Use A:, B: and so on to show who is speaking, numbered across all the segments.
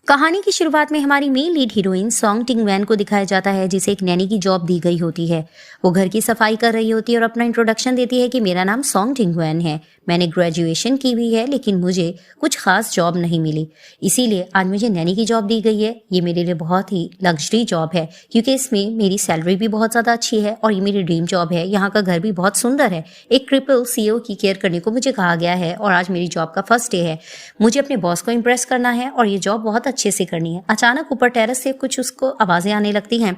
A: कहानी की शुरुआत में हमारी मेन लीड हीरोइन सॉन्ग टिंगवैन को दिखाया जाता है, जिसे एक नैनी की जॉब दी गई होती है। वो घर की सफाई कर रही होती है और अपना इंट्रोडक्शन देती है कि मेरा नाम सॉन्ग टिंगवैन है, मैंने ग्रेजुएशन की हुई है, लेकिन मुझे कुछ खास जॉब नहीं मिली, इसीलिए आज मुझे नैनी की जॉब दी गई है। ये मेरे लिए बहुत ही लग्जरी जॉब है, क्योंकि इसमें मेरी सैलरी भी बहुत ज़्यादा अच्छी है और ये मेरी ड्रीम जॉब है। यहाँ का घर भी बहुत सुंदर है। एक ट्रिपल सीईओ की केयर करने को मुझे कहा गया है और आज मेरी जॉब का फर्स्ट डे है। मुझे अपने बॉस को इम्प्रेस करना है और ये जॉब बहुत अच्छे से करनी है। अचानक ऊपर टेरेस से कुछ उसको आवाज़ें आने लगती हैं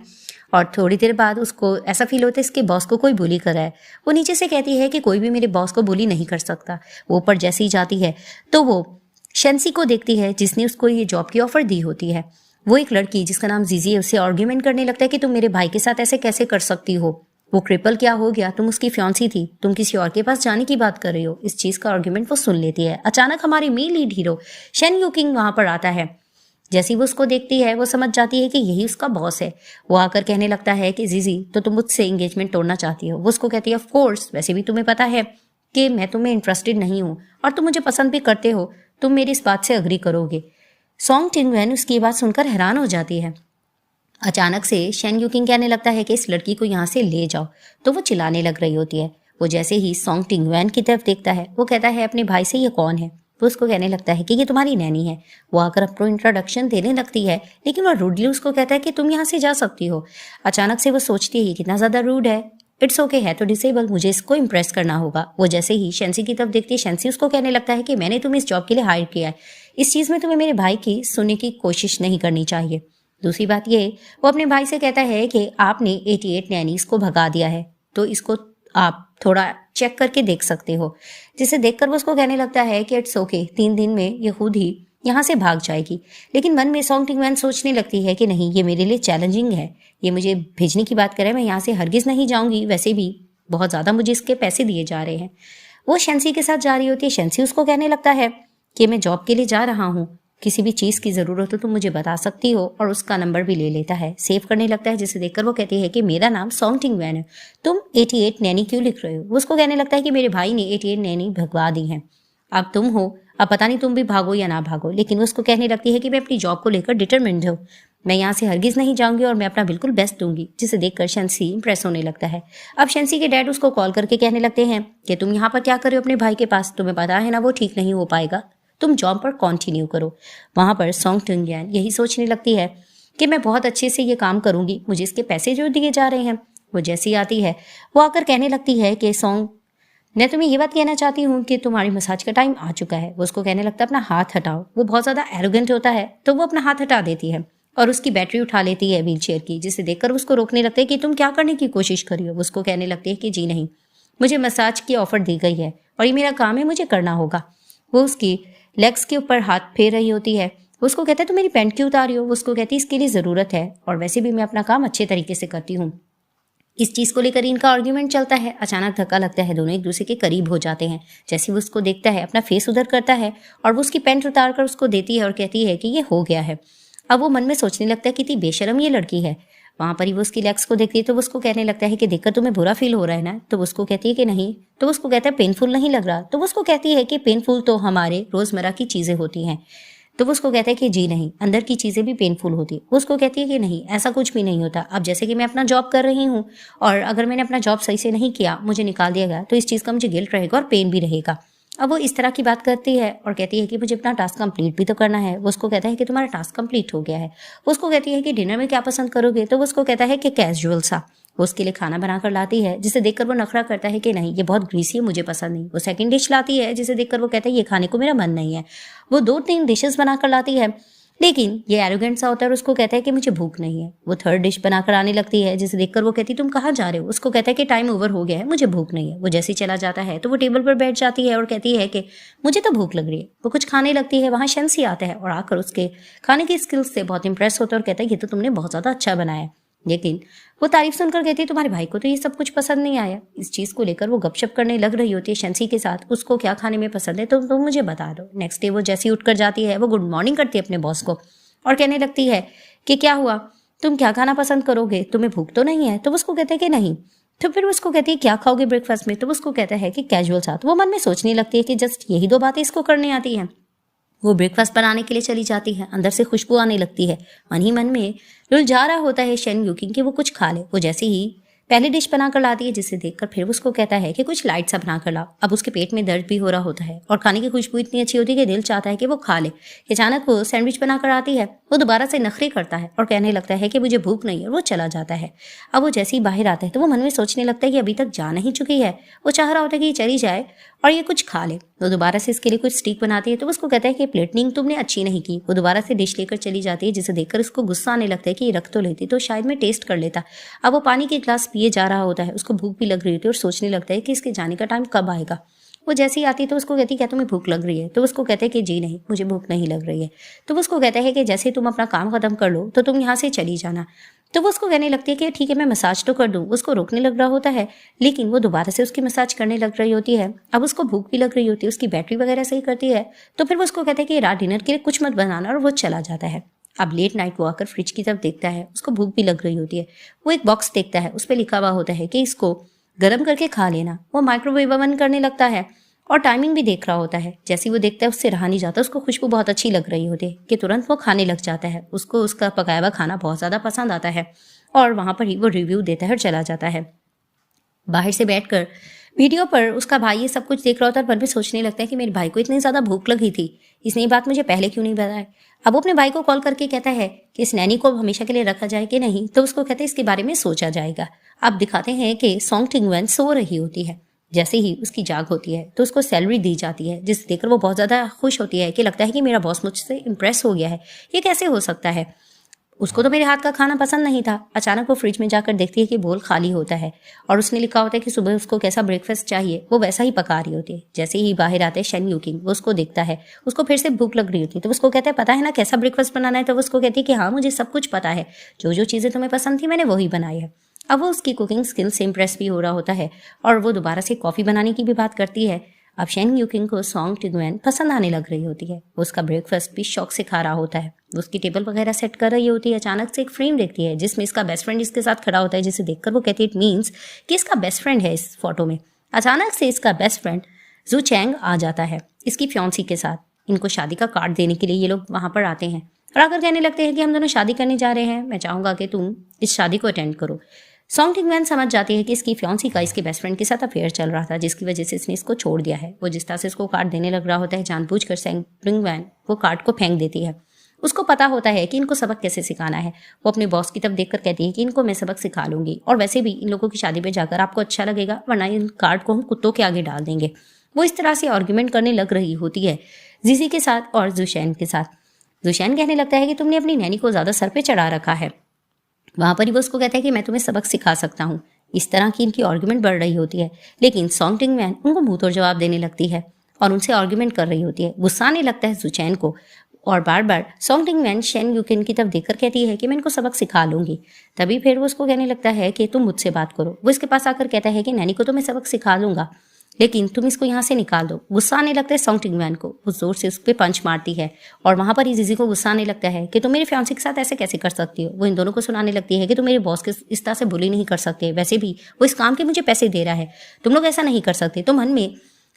A: और थोड़ी देर बाद उसको ऐसा फील होता है इसके बॉस को कोई बुली कर रहा है। वो नीचे से कहती है कि कोई भी मेरे बॉस को बुली नहीं कर सकता। वो ऊपर जैसे ही जाती है तो वो शेंसी को देखती है, जिसने उसको ये जॉब की ऑफर दी होती है। वो एक लड़की जिसका नाम जीजी है, उससे आर्ग्यूमेंट करने लगता है कि तुम मेरे भाई के साथ ऐसे कैसे कर सकती हो, वो क्रिपल क्या हो गया, तुम उसकी फियांसी थी, तुम किसी और के पास जाने की बात कर रही हो। इस चीज़ का आर्ग्यूमेंट वो सुन लेती है। अचानक हमारी मेन लीड हीरो शेन यूकिंग वहाँ पर आता है। जैसी वो उसको देखती है वो समझ जाती है कि यही उसका बॉस है। वो आकर कहने लगता है कि जीजी, तो तुम मुझसे एंगेजमेंट तोड़ना चाहती हो। वो उसको कहती है ऑफ कोर्स, वैसे भी तुम्हें पता है कि मैं तुम्हें इंटरेस्टेड नहीं हूँ और तुम मुझे पसंद भी करते हो, तुम मेरी इस बात से अग्री करोगे। सॉन्ग टिंगवैन उसकी बात सुनकर हैरान हो जाती है। अचानक से शेन यूकिंग कहने लगता है कि इस लड़की को यहाँ से ले जाओ, तो वो चिल्लाने लग रही होती है। वो जैसे ही सॉन्ग टिंगवैन की तरफ देखता है वो कहता है अपने भाई से, ये कौन है। वो उसको कहने लगता है कि ये तुम्हारी नैनी है। वो आकर अपना इंट्रोडक्शन देने लगती है, लेकिन वो रूडली उसको कहता है कि तुम यहाँ से जा सकती हो। अचानक से वो सोचती है ये कितना ज़्यादा रूड है। इट्स ओके है तो डिसेबल, मुझे इसको इम्प्रेस करना होगा। वो जैसे ही शेंसी की तरफ देखती है, शेंसी उसको कहने लगता है कि मैंने तुम्हें इस जॉब के लिए हायर किया है, इस चीज़ में तुम्हें मेरे भाई की सुनने की कोशिश नहीं करनी चाहिए। दूसरी बात ये, वो अपने भाई से कहता है कि आपने 88 नैनीज को भगा दिया है, तो इसको आप थोड़ा चेक करके देख सकते हो। जिसे देखकर वो उसको कहने लगता है कि इट्स ओके, 3 दिन में ये खुद ही यहाँ से भाग जाएगी। लेकिन मन में सॉन्ग टिंगवैन सोचने लगती है कि नहीं, ये मेरे लिए चैलेंजिंग है, ये मुझे भेजने की बात करे, मैं यहाँ से हरगिज़ नहीं जाऊँगी, वैसे भी बहुत ज़्यादा मुझे इसके पैसे दिए जा रहे हैं। वो शेंसी के साथ जा रही होती है। शेंसी उसको कहने लगता है कि मैं जॉब के लिए जा रहा हूँ, किसी भी चीज़ की ज़रूरत हो तो मुझे बता सकती हो, और उसका नंबर भी ले लेता है, सेव करने लगता है। जिसे देखकर वो कहती है कि मेरा नाम सॉन्ग टिंगवैन है, तुम 88 नैनी क्यों लिख रहे हो। वो उसको कहने लगता है कि मेरे भाई ने 88 नैनी भगवा दी हैं, अब तुम हो, अब पता नहीं तुम भी भागो या ना भागो। लेकिन वो उसको कहने लगती है कि मैं अपनी जॉब को लेकर डिटरमिन्ड हूँ, मैं यहाँ से हरगिज़ नहीं जाऊँगी और मैं अपना बिल्कुल बेस्ट दूंगी। जिसे देखकर शेंसी इंप्रेस होने लगता है। अब शेंसी के डैड उसको कॉल करके कहने लगते हैं कि तुम यहाँ पर क्या कर रहे हो अपने भाई के पास, तुम्हें पता है ना वो ठीक नहीं हो पाएगा, तुम जॉब पर कंटिन्यू करो। वहाँ पर सॉन्ग टिंगवैन यही सोचने लगती है कि मैं बहुत अच्छे से ये काम करूँगी, मुझे इसके पैसे जो दिए जा रहे हैं। वो जैसी आती है वो आकर कहने लगती है कि सॉन्ग, मैं तुम्हें ये बात कहना चाहती हूँ कि तुम्हारी मसाज का टाइम आ चुका है। वो उसको कहने लगता है अपना हाथ हटाओ। वो बहुत ज़्यादा एरोगेंट होता है तो वो अपना हाथ हटा देती है और उसकी बैटरी उठा लेती है व्हील चेयर की। जिसे देखकर उसको रोकने लगते हैं कि तुम क्या करने की कोशिश कर रही हो। वो उसको कहने लगती है कि जी नहीं, मुझे मसाज की ऑफर दी गई है और ये मेरा काम है, मुझे करना होगा। वो उसकी लेग्स के ऊपर हाथ फेर रही होती है। वो उसको कहता है तुम मेरी पैंट क्यों उतारी हो। वो उसको कहती है इसके लिए ज़रूरत है और वैसे भी मैं अपना काम अच्छे तरीके से करती हूँ। इस चीज़ को लेकर इनका आर्ग्यूमेंट चलता है। अचानक धक्का लगता है, दोनों एक दूसरे के करीब हो जाते हैं। जैसे वो उसको देखता है अपना फेस उधर करता है और वो उसकी पैंट उतार कर उसको देती है और कहती है कि ये हो गया है। अब वो मन में सोचने लगता है कितनी बेशरम ये लड़की है। वहाँ पर ही वो उसकी लेग्स को देखती है तो वो उसको कहने लगता है कि देखकर तुम्हें बुरा फील हो रहा है ना। तो वो उसको कहती है कि नहीं। तो वो उसको कहता है पेनफुल नहीं लग रहा। तो वो उसको कहती है कि पेनफुल तो हमारे रोज़मर्रा की चीज़ें होती हैं। तो वो उसको कहता है कि जी नहीं, अंदर की चीज़ें भी पेनफुल होती है। वो उसको कहती है कि नहीं, ऐसा कुछ भी नहीं होता। अब जैसे कि मैं अपना जॉब कर रही हूँ और अगर मैंने अपना जॉब सही से नहीं किया, मुझे निकाल दिया गया, तो इस चीज़ का मुझे गिल्ट रहेगा और पेन भी रहेगा। अब वो इस तरह की बात करती है और कहती है कि मुझे अपना टास्क कंप्लीट भी तो करना है। वो उसको कहता है कि तुम्हारा टास्क कंप्लीट हो गया है। वो उसको कहती है कि डिनर में क्या पसंद करोगे। तो वो उसको कहता है कि कैजुअल सा। वो उसके लिए खाना बनाकर लाती है, जिसे देखकर वो नखरा करता है कि नहीं, ये बहुत ग्रीसी है, मुझे पसंद नहीं। वो सेकंड डिश लाती है, जिसे देखकर वो कहता है ये खाने को मेरा मन नहीं है। वो 2-3 डिशेस बनाकर लाती है, लेकिन ये एरोगेंट सा होता है और उसको कहता है कि मुझे भूख नहीं है। वो थर्ड डिश बनाकर आने लगती है, जिसे देखकर वो कहती है तुम कहाँ जा रहे हो। उसको कहता है कि टाइम ओवर हो गया है, मुझे भूख नहीं है। वो जैसे ही चला जाता है तो वो टेबल पर बैठ जाती है और कहती है कि मुझे तो भूख लग रही है। वो कुछ खाने लगती है। वहाँ शेंसी आता है और आकर उसके खाने की स्किल्स से बहुत इंप्रेस होता है और कहता है ये तो तुमने बहुत ज़्यादा अच्छा बनाया है। लेकिन वो तारीफ सुनकर कहती है तुम्हारे भाई को तो ये सब कुछ पसंद नहीं आया। इस चीज़ को लेकर वो गपशप करने लग रही होती है शेंसी के साथ, उसको क्या खाने में पसंद है तो तुम मुझे बता दो। नेक्स्ट डे वो जैसी उठकर जाती है वो गुड मॉर्निंग करती है अपने बॉस को और कहने लगती है कि क्या हुआ, तुम क्या खाना पसंद करोगे, तुम्हें भूख तो नहीं है। तो वो उसको कहते हैं कि नहीं। तो फिर वो उसको कहती है क्या खाओगे ब्रेकफास्ट में। तो वो उसको कहता है कि कैजुअल सा। तो वो मन में सोचने लगती है कि जस्ट यही 2 बातें इसको करने आती हैं। वो ब्रेकफास्ट बनाने के लिए चली जाती है। अंदर से खुशबू आने लगती है। मन ही मन में लुलझा रहा होता है शेन यूकिंग कि वो कुछ खा ले। वो जैसे ही पहली डिश बनाकर लाती है जिसे देखकर फिर उसको कहता है कि कुछ लाइट सा बनाकर लाओ। अब उसके पेट में दर्द भी हो रहा होता है और खाने की खुशबू इतनी अच्छी होती है कि दिल चाहता है कि वो खा ले। अचानक वो सैंडविच बनाकर आती है। वो दोबारा से नखरे करता है और कहने लगता है कि मुझे भूख नहीं है और वो चला जाता है। अब वो जैसे ही बाहर आता है तो वो मन में सोचने लगता है कि अभी तक जा नहीं चुकी है। वो चाह रहा होता है कि ये चली जाए और ये कुछ खा ले। वो दोबारा से इसके लिए कुछ स्टीक बनाती है तो उसको कहता है कि प्लेटनिंग तुमने अच्छी नहीं की। वो दोबारा से डिश लेकर चली जाती है जिसे देखकर उसको गुस्सा आने लगता है कि ये रख तो लेती तो शायद मैं टेस्ट कर लेता। अब वो पानी के गिलास पिए जा रहा होता है। उसको भूख भी लग रही होती है और सोचने लगता है कि इसके जाने का टाइम कब आएगा। वो जैसे ही आती है तो उसको कहती है क्या तुम्हें भूख लग रही है? तो उसको कहते हैं कि जी नहीं, मुझे भूख नहीं लग रही है। तो वो उसको कहता है कि जैसे तुम अपना काम खत्म कर लो तो तुम यहाँ से चली जाना। तो वो उसको कहने लगती है कि ठीक है मैं मसाज तो कर दूँ। उसको रोकने लग रहा होता है लेकिन वो दोबारा से उसकी मसाज करने लग रही होती है। अब उसको भूख भी लग रही होती है, उसकी बैटरी वगैरह सही करती है। तो फिर वो उसको कहता है कि रात डिनर के लिए कुछ मत बनाना और वो चला जाता है। अब लेट नाइट वो आकर फ्रिज की तरफ देखता है। उसको भूख भी लग रही होती है। वो एक बॉक्स देखता है, उस पर लिखा हुआ होता है कि इसको गर्म करके खा लेना। वो माइक्रोवेव ओवन करने लगता है और टाइमिंग भी देख रहा होता है। जैसे ही वो देखता है उससे रहा नहीं जाता। उसको खुशबू बहुत अच्छी लग रही होती है कि तुरंत वो खाने लग जाता है। उसको उसका पकाया हुआ खाना बहुत ज़्यादा पसंद आता है और वहाँ पर ही वो रिव्यू देता है और चला जाता है। बाहर से बैठकर वीडियो पर उसका भाई ये सब कुछ देख रहा होता है। मन में सोचने लगता है कि मेरे भाई को इतनी ज़्यादा भूख लगी थी, इसने ये बात मुझे पहले क्यों नहीं बताया। अब वो अपने भाई को कॉल करके कहता है कि इस नैनी को हमेशा के लिए रखा जाए कि नहीं। तो उसको कहते हैं इसके बारे में सोचा जाएगा। अब दिखाते हैं कि सॉन्ग टिंगवेन सो रही होती है। जैसे ही उसकी जाग होती है तो उसको सैलरी दी जाती है जिसे देखकर वो बहुत ज़्यादा खुश होती है कि लगता है कि मेरा बॉस मुझसे इम्प्रेस हो गया है, ये कैसे हो सकता है। उसको तो मेरे हाथ का खाना पसंद नहीं था। अचानक वो फ्रिज में जाकर देखती है कि बोल खाली होता है और उसने लिखा होता है कि सुबह उसको कैसा ब्रेकफास्ट चाहिए वो वैसा ही पका रही होती है। जैसे ही बाहर आते हैं शेन यूकिंग, वो उसको देखता है। उसको फिर से भूख लग रही होती है तो उसको कहता है पता है ना कैसा ब्रेकफास्ट बनाना है। तो वो उसको कहती है कि हाँ मुझे सब कुछ पता है, जो जो चीज़ें तुम्हें पसंद थी मैंने वही बनाई है। अब वो उसकी कुकिंग स्किल से इम्प्रेस भी हो रहा होता है और वो दोबारा से कॉफ़ी बनाने की भी बात करती है। अब शेन यूकिंग को सॉन्ग टिंगवेन पसंद आने लग रही होती है। वो उसका ब्रेकफास्ट भी शौक से खा रहा होता है। वो उसकी टेबल वगैरह सेट कर रही होती है। अचानक से एक फ्रेम देखती है जिसमें इसका बेस्ट फ्रेंड इसके साथ खड़ा होता है जिसे देखकर वो कहती है इट मीन्स कि इसका बेस्ट फ्रेंड है इस फोटो में। अचानक से इसका बेस्ट फ्रेंड जू चैंग आ जाता है इसकी फियांसी के साथ। इनको शादी का कार्ड देने के लिए ये लोग वहाँ पर आते हैं और आकर कहने लगते हैं कि हम दोनों शादी करने जा रहे हैं, मैं चाहूँगा कि तुम इस शादी को अटेंड करो। सॉन्ग टिंगवेन समझ जाती है कि इसकी फियांसी का इसके बेस्ट फ्रेंड के साथ अफेयर चल रहा था जिसकी वजह से इसने इसको छोड़ दिया है। वो जिस तरह से इसको कार्ड देने लग रहा होता है जानबूझकर सॉन्ग टिंगवेन वो कार्ड को फेंक देती है। उसको पता होता है कि इनको सबक कैसे सिखाना है। वो अपने बॉस की तरफ देखकर कहती है कि इनको मैं सबक सिखा लूंगी और वैसे भी इन लोगों की शादी पे जाकर आपको अच्छा लगेगा, वरना इन कार्ड को हम कुत्तों के आगे डाल देंगे। वो इस तरह से आर्ग्यूमेंट करने लग रही होती है जीजी के साथ और जुशैन के साथ। जुशैन कहने लगता है कि तुमने अपनी नैनी को ज़्यादा सर पे चढ़ा रखा है। वहाँ पर ही वो उसको कहता है कि मैं तुम्हें सबक सिखा सकता हूँ। इस तरह की इनकी आर्ग्यूमेंट बढ़ रही होती है लेकिन सॉन्ग टिंगवेन उनको मुंह तोड़ जवाब देने लगती है और उनसे आर्ग्यूमेंट कर रही होती है। गुस्सा आने लगता है जुचैन को और बार बार सॉन्ग टिंगवेन शेन यूकिन की तरफ देखकर कहती है कि मैं इनको सबक सिखा लूंगी। तभी फिर वो उसको कहने लगता है कि तुम मुझसे बात करो। वो इसके पास आकर कहता है कि नैनी को तो मैं सबक सिखा लूंगा लेकिन तुम इसको यहाँ से निकाल दो। गुस्सा आने लगता है सॉन्ग टिंगवेन को। वो जोर से उस पर पंच मारती है और वहाँ पर ही जीजी को गुस्सा आने लगता है कि तुम मेरे फियांसी के साथ ऐसे कैसे कर सकती हो। वो इन दोनों को सुनाने लगती है कि तुम मेरे बॉस के इस तरह से बुली नहीं कर सकते, वैसे भी वो इस काम के मुझे पैसे दे रहा है, तुम लोग ऐसा नहीं कर सकते। तो मन में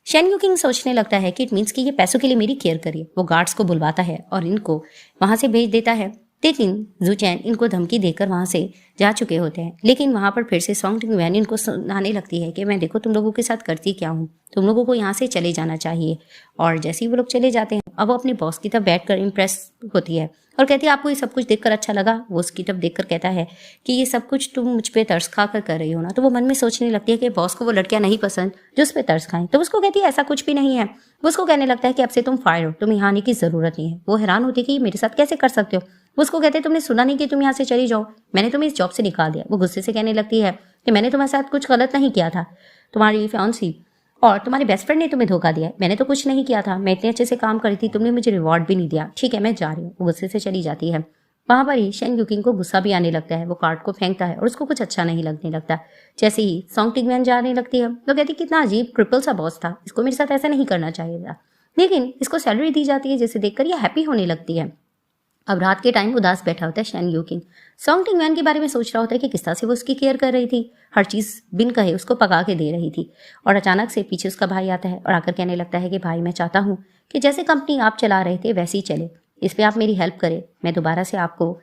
A: शेन यूकिंग सोचने लगता है कि इट मीन्स कि ये पैसों के लिए मेरी केयर करिए। वो गार्ड्स को बुलवाता है और इनको वहाँ से भेज देता है लेकिन जुचैन इनको धमकी देकर वहाँ से जा चुके होते हैं। लेकिन वहाँ पर फिर से सॉन्ग टिंगवेन इनको सुनाने लगती है कि मैं देखो तुम लोगों के साथ करती क्या हूँ, तुम लोगों को यहाँ से चले जाना चाहिए। और जैसे ही वो लोग चले जाते हैं अब वो अपने बॉस की तरफ बैठकर इम्प्रेस होती है और कहती है आपको ये सब कुछ देखकर अच्छा लगा। वो उसकी तरफ देखकर कहता है कि ये सब कुछ तुम मुझ पर तरस खा कर रही हो ना। तो वो मन में सोचने लगती है कि बॉस को वो लड़कियां नहीं पसंद जो उस पर तरस खाएं। तो उसको कहती है ऐसा कुछ भी नहीं है। वो उसको कहने लगता है कि अब से तुम फायर हो, तुम यहाँ आने की जरूरत नहीं है। वो हैरान होती है कि ये मेरे साथ कैसे कर सकते हो। वो उसको कहते हैं तुमने सुना नहीं कि तुम यहाँ से चली जाओ, मैंने तुम्हें इस जॉब से निकाल दिया। वो गुस्से से कहने लगती है कि मैंने तुम्हारे साथ कुछ गलत नहीं किया था, तुम्हारी फियांसी और तुम्हारे बेस्ट फ्रेंड ने तुम्हें धोखा दिया, मैंने तो कुछ नहीं किया था, मैं इतने अच्छे से काम करी थी, तुमने मुझे रिवॉर्ड भी नहीं दिया, ठीक है मैं जा रही हूँ। वो गुस्से से चली जाती है। वहाँ पर ही शेन यूकिंग को गुस्सा भी आने लगता है। वो कार्ड को फेंकता है और उसको कुछ अच्छा नहीं लगने लगता। जैसे ही सॉन्ग टिंगवेन जाने लगती है वो कहती कितना अजीब क्रिपल सा बॉस था, इसको मेरे साथ ऐसा नहीं करना चाहिए था। लेकिन इसको सैलरी दी जाती है जिसे देखकर ये हैप्पी होने लगती है। अब रात के टाइम उदास बैठा होता है शन यूकिंग। सॉन्ग टिंगवैन के बारे में सोच रहा होता है कि किस तरह से वो उसकी केयर कर रही थी, हर चीज़ बिन कहे उसको पका के दे रही थी। और अचानक से पीछे उसका भाई आता है और आकर कहने लगता है कि भाई, मैं चाहता हूँ कि जैसे कंपनी आप चला रहे थे वैसे ही चले, इस पर आप मेरी हेल्प करें, मैं दोबारा से आपको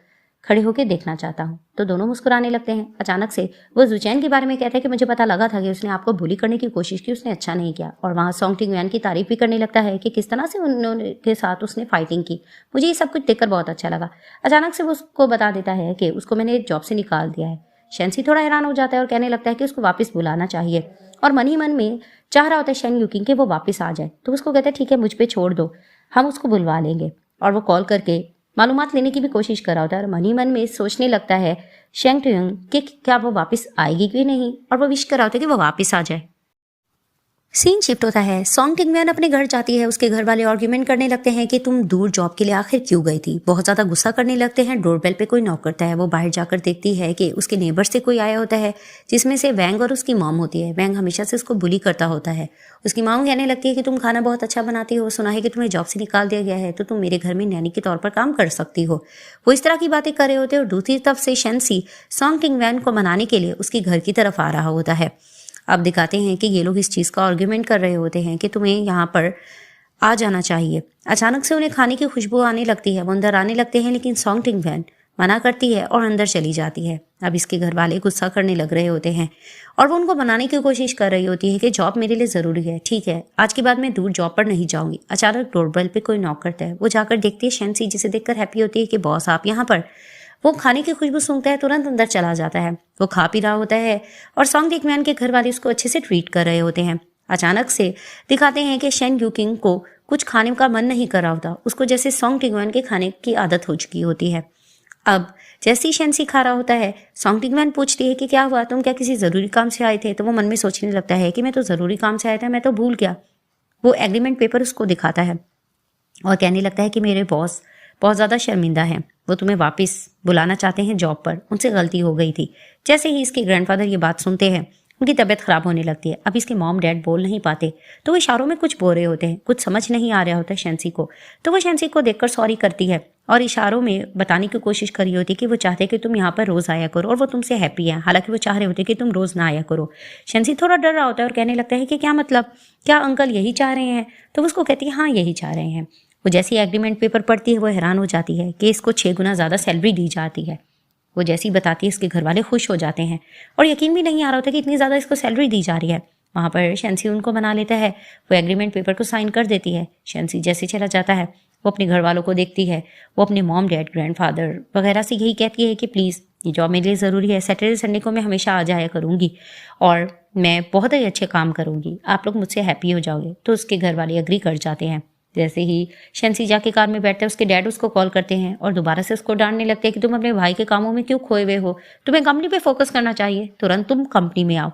A: खड़े होकर देखना चाहता हूँ। तो दोनों मुस्कुराने लगते हैं। अचानक से वो ज़ुचैन के बारे में कहता है कि मुझे पता लगा था कि उसने आपको बुली करने की कोशिश की, उसने अच्छा नहीं किया। और वहाँ सॉन्ग टिंगवैन की तारीफ भी करने लगता है कि किस तरह से उन्होंने के साथ उसने फाइटिंग की। मुझे ये सब कुछ देखकर बहुत अच्छा लगा। अचानक से वो उसको बता देता है कि उसको मैंने जॉब से निकाल दिया है। शेंसी थोड़ा हैरान हो जाता है और कहने लगता है कि उसको वापस बुलाना चाहिए, और मन ही मन में चाह रहा होता है शन यूकिंग कि वो वापस आ जाए। तो उसको कहता है ठीक है, मुझ पर छोड़ दो, हम उसको बुलवा लेंगे। और वो कॉल करके मालूमात लेने की भी कोशिश कर रहा होता है और मन ही मन में सोचने लगता है शेंग ट्यूंग कि क्या वो वापस आएगी कि नहीं, और वो विश कर रहा होता है कि वो वापस आ जाए। सीन शिफ्ट होता है। सॉन्ग टिंगवैन अपने घर जाती है। उसके घर वाले आर्ग्यूमेंट करने लगते हैं कि तुम दूर जॉब के लिए आखिर क्यों गई थी। बहुत ज़्यादा गुस्सा करने लगते हैं। डोरबेल पे कोई नॉक करता है। वो बाहर जाकर देखती है कि उसके नेबर से कोई आया होता है, जिसमें से वैंग और उसकी मॉम होती है। वैंग हमेशा से उसको बुली करता होता है। उसकी मॉम कहने लगती है कि तुम खाना बहुत अच्छा बनाती हो, सुना है कि तुम्हें जॉब से निकाल दिया गया है, तो तुम मेरे घर में नैनी के तौर पर काम कर सकती हो। वो इस तरह की बातें कर रहे होते हैं और दूसरी तरफ से शेंसी सॉन्ग टिंगवैन को मनाने के लिए उसके घर की तरफ आ रहा होता है। अब दिखाते हैं कि ये लोग इस चीज़ का आर्ग्यूमेंट कर रहे होते हैं कि तुम्हें यहाँ पर आ जाना चाहिए। अचानक से उन्हें खाने की खुशबू आने लगती है। वो अंदर आने लगते हैं, लेकिन सॉन्ग टिंगवैन मना करती है और अंदर चली जाती है। अब इसके घर वाले गुस्सा करने लग रहे होते हैं और वो उनको बनाने की कोशिश कर रही होती है कि जॉब मेरे लिए ज़रूरी है, ठीक है, आज के बाद मैं दूर जॉब पर नहीं जाऊँगी। अचानक डोरबेल पे कोई नॉक करता है। वो जाकर देखती है शेंसी, जिसे देखकर हैप्पी होती है कि बॉस आप यहाँ पर। वो खाने की खुशबू सूंघता है, तुरंत अंदर चला जाता है। वो खा पी रहा होता है और सॉन्ग टिंगवैन के घर वाले उसको अच्छे से ट्रीट कर रहे होते हैं। अचानक से दिखाते हैं कि शेन यूकिंग को कुछ खाने का मन नहीं कर रहा होता। उसको जैसे सॉन्ग टिंगवैन के खाने की आदत हो चुकी होती है। अब जैसे ही शेंसी खा रहा होता है, सॉन्ग टिंगवैन पूछती है कि क्या हुआ, तुम क्या किसी ज़रूरी काम से आए थे। तो वो मन में सोचने लगता है कि मैं तो ज़रूरी काम से आया था, मैं तो भूल गया। वो एग्रीमेंट पेपर उसको दिखाता है और कहने लगता है कि मेरे बॉस बहुत ज़्यादा शर्मिंदा हैं, वो तुम्हें वापस बुलाना चाहते हैं जॉब पर, उनसे गलती हो गई थी। जैसे ही इसके ग्रैंडफादर ये बात सुनते हैं, उनकी तबीयत ख़राब होने लगती है। अब इसके मॉम डैड बोल नहीं पाते, तो वो इशारों में कुछ बोल रहे होते हैं। कुछ समझ नहीं आ रहा होता है शेंसी को, तो वो शेंसी को देखकर सॉरी करती है और इशारों में बताने की कोशिश कर रही होती है कि वो चाहते कि तुम यहाँ पर रोज़ आया करो और वो तुमसे हैप्पी है। हालांकि वो चाह रहे होते कि तुम रोज़ ना आया करो। शेंसी थोड़ा डर रहा होता है और कहने लगता है कि क्या मतलब, क्या अंकल यही चाह रहे हैं। तो वो उसको कहती है हाँ यही चाह रहे हैं। वो जैसी एग्रीमेंट पेपर पढ़ती है, वो हैरान हो जाती है कि इसको 6 गुना ज़्यादा सैलरी दी जाती है। वो जैसी बताती है, इसके घर वाले खुश हो जाते हैं और यकीन भी नहीं आ रहा होता कि इतनी ज़्यादा इसको सैलरी दी जा रही है। वहाँ पर शेंसी उनको मना लेता है। वो एग्रीमेंट पेपर को साइन कर देती है। शेंसी जैसे चला जाता है, वो अपने घर वालों को देखती है। वो अपने मॉम डैड ग्रैंडफादर वगैरह से यही कहती है कि प्लीज़ ये जॉब मेरे लिए ज़रूरी है, सैटरडे संडे को मैं हमेशा आ जाया करूँगी और मैं बहुत ही अच्छे काम करूँगी, आप लोग मुझसे हैप्पी हो जाओगे। तो उसके घर वाले एग्री कर जाते हैं। जैसे ही शेंसी जाके कार में बैठते हैं, उसके डैड उसको कॉल करते हैं और दोबारा से उसको डांटने लगते हैं कि तुम अपने भाई के कामों में क्यों खोए हुए हो, तुम्हें कंपनी पे फोकस करना चाहिए, तुरंत तुम कंपनी में आओ।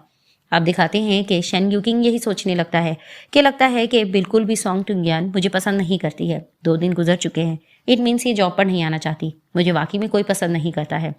A: आप दिखाते हैं कि शेन यूकिंग यही सोचने लगता है कि बिल्कुल भी सॉन्ग टिंगवैन मुझे पसंद नहीं करती है। 2 दिन गुजर चुके हैं, इट मीन्स ये जॉब पर नहीं आना चाहती। मुझे वाकई में कोई पसंद नहीं करता है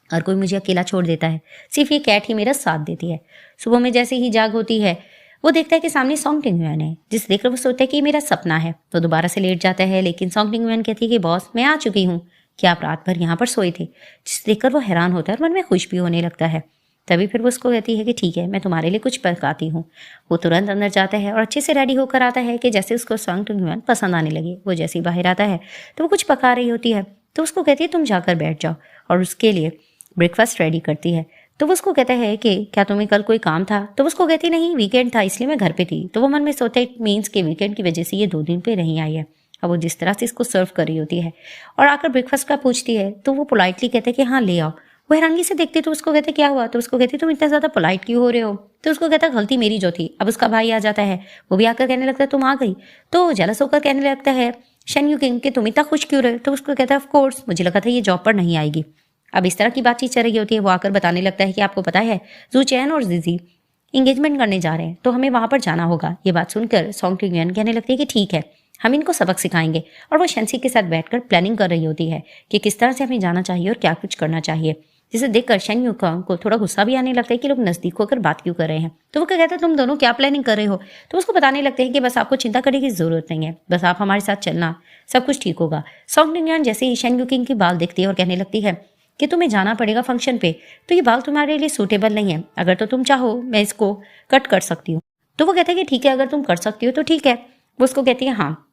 A: और कोई मुझे अकेला छोड़ देता है, सिर्फ ये कैट ही मेरा साथ देती है। सुबह में जैसे ही जाग होती है, वो देखता है कि सामने सॉन्ग टिंगवैन है, जिसे देखकर वो सोचता है कि ये मेरा सपना है। तो दोबारा से लेट जाता है, लेकिन सॉन्ग टिंगवैन कहती है कि बॉस मैं आ चुकी हूँ, क्या आप रात भर यहाँ पर सोए थे। जिसे देखकर वो हैरान होता है और मन में खुश भी होने लगता है। तभी फिर वो उसको कहती है कि ठीक है, मैं तुम्हारे लिए कुछ पकाती हूँ। वो तुरंत अंदर जाता है और अच्छे से रेडी होकर आता है कि जैसे उसको सॉन्ग टिंगवैन पसंद आने लगे। वो जैसे ही बाहर आता है तो वो कुछ पका रही होती है, तो उसको कहती है तुम जाकर बैठ जाओ और उसके लिए ब्रेकफास्ट रेडी करती है। तो वो उसको कहता है कि क्या तुम्हें कल कोई काम था। तो उसको कहती नहीं, वीकेंड था इसलिए मैं घर पे थी। तो वो मन में सोचता है इट मीन्स कि वीकेंड की वजह से ये 2 दिन पे नहीं आई है। अब वो जिस तरह से इसको सर्व कर रही होती है और आकर ब्रेकफास्ट का पूछती है, तो वो पोलाइटली कहता है कि हाँ ले आओ। वो हैरानी से देखती तो उसको कहते क्या हुआ। तो उसको कहती तुम इतना ज़्यादा पोलाइट क्यों हो रहे हो। तो उसको कहता गलती मेरी जो थी। अब उसका भाई आ जाता है, वो भी आकर कहने लगता है तुम आ गई। तो जेलस होकर कहने लगता है शेन यूकिंग कि तुम इतना खुश क्यों रहे। तो उसको कहता है ऑफ कोर्स मुझे लगा था ये जॉब पर नहीं आएगी। अब इस तरह की बातचीत चल रही होती है। वो आकर बताने लगता है कि आपको पता है ज़ुचैन और जिजी इंगेजमेंट करने जा रहे हैं, तो हमें वहाँ पर जाना होगा। ये बात सुनकर सॉन्ग टिंगवैन कहने लगती है कि ठीक है, हम इनको सबक सिखाएंगे। और वो शेंसी के साथ बैठकर प्लानिंग कर रही होती है कि किस तरह से हमें जाना चाहिए और क्या कुछ करना चाहिए। जिसे देखकर शन युकांग को थोड़ा गुस्सा भी आने लगता है कि लोग नजदीक होकर बात क्यों कर रहे हैं। तो वो क्या कहता है, तुम दोनों क्या प्लानिंग कर रहे हो। तो उसको बताने लगते हैं कि बस आपको चिंता करने की जरूरत नहीं है, बस आप हमारे साथ चलना, सब कुछ ठीक होगा। सॉन्ग टिंगयान जैसे ही शन युकिंग की बाल देखती है और कहने लगती है कि तुम्हें जाना पड़ेगा फंक्शन पे, तो ये बाल तुम्हारे लिए सूटेबल नहीं है, अगर तो तुम चाहो मैं इसको कट कर सकती हूँ। तो वो कहता है कि ठीक है, अगर तुम कर सकती हो तो ठीक है। वो उसको कहती है हाँ।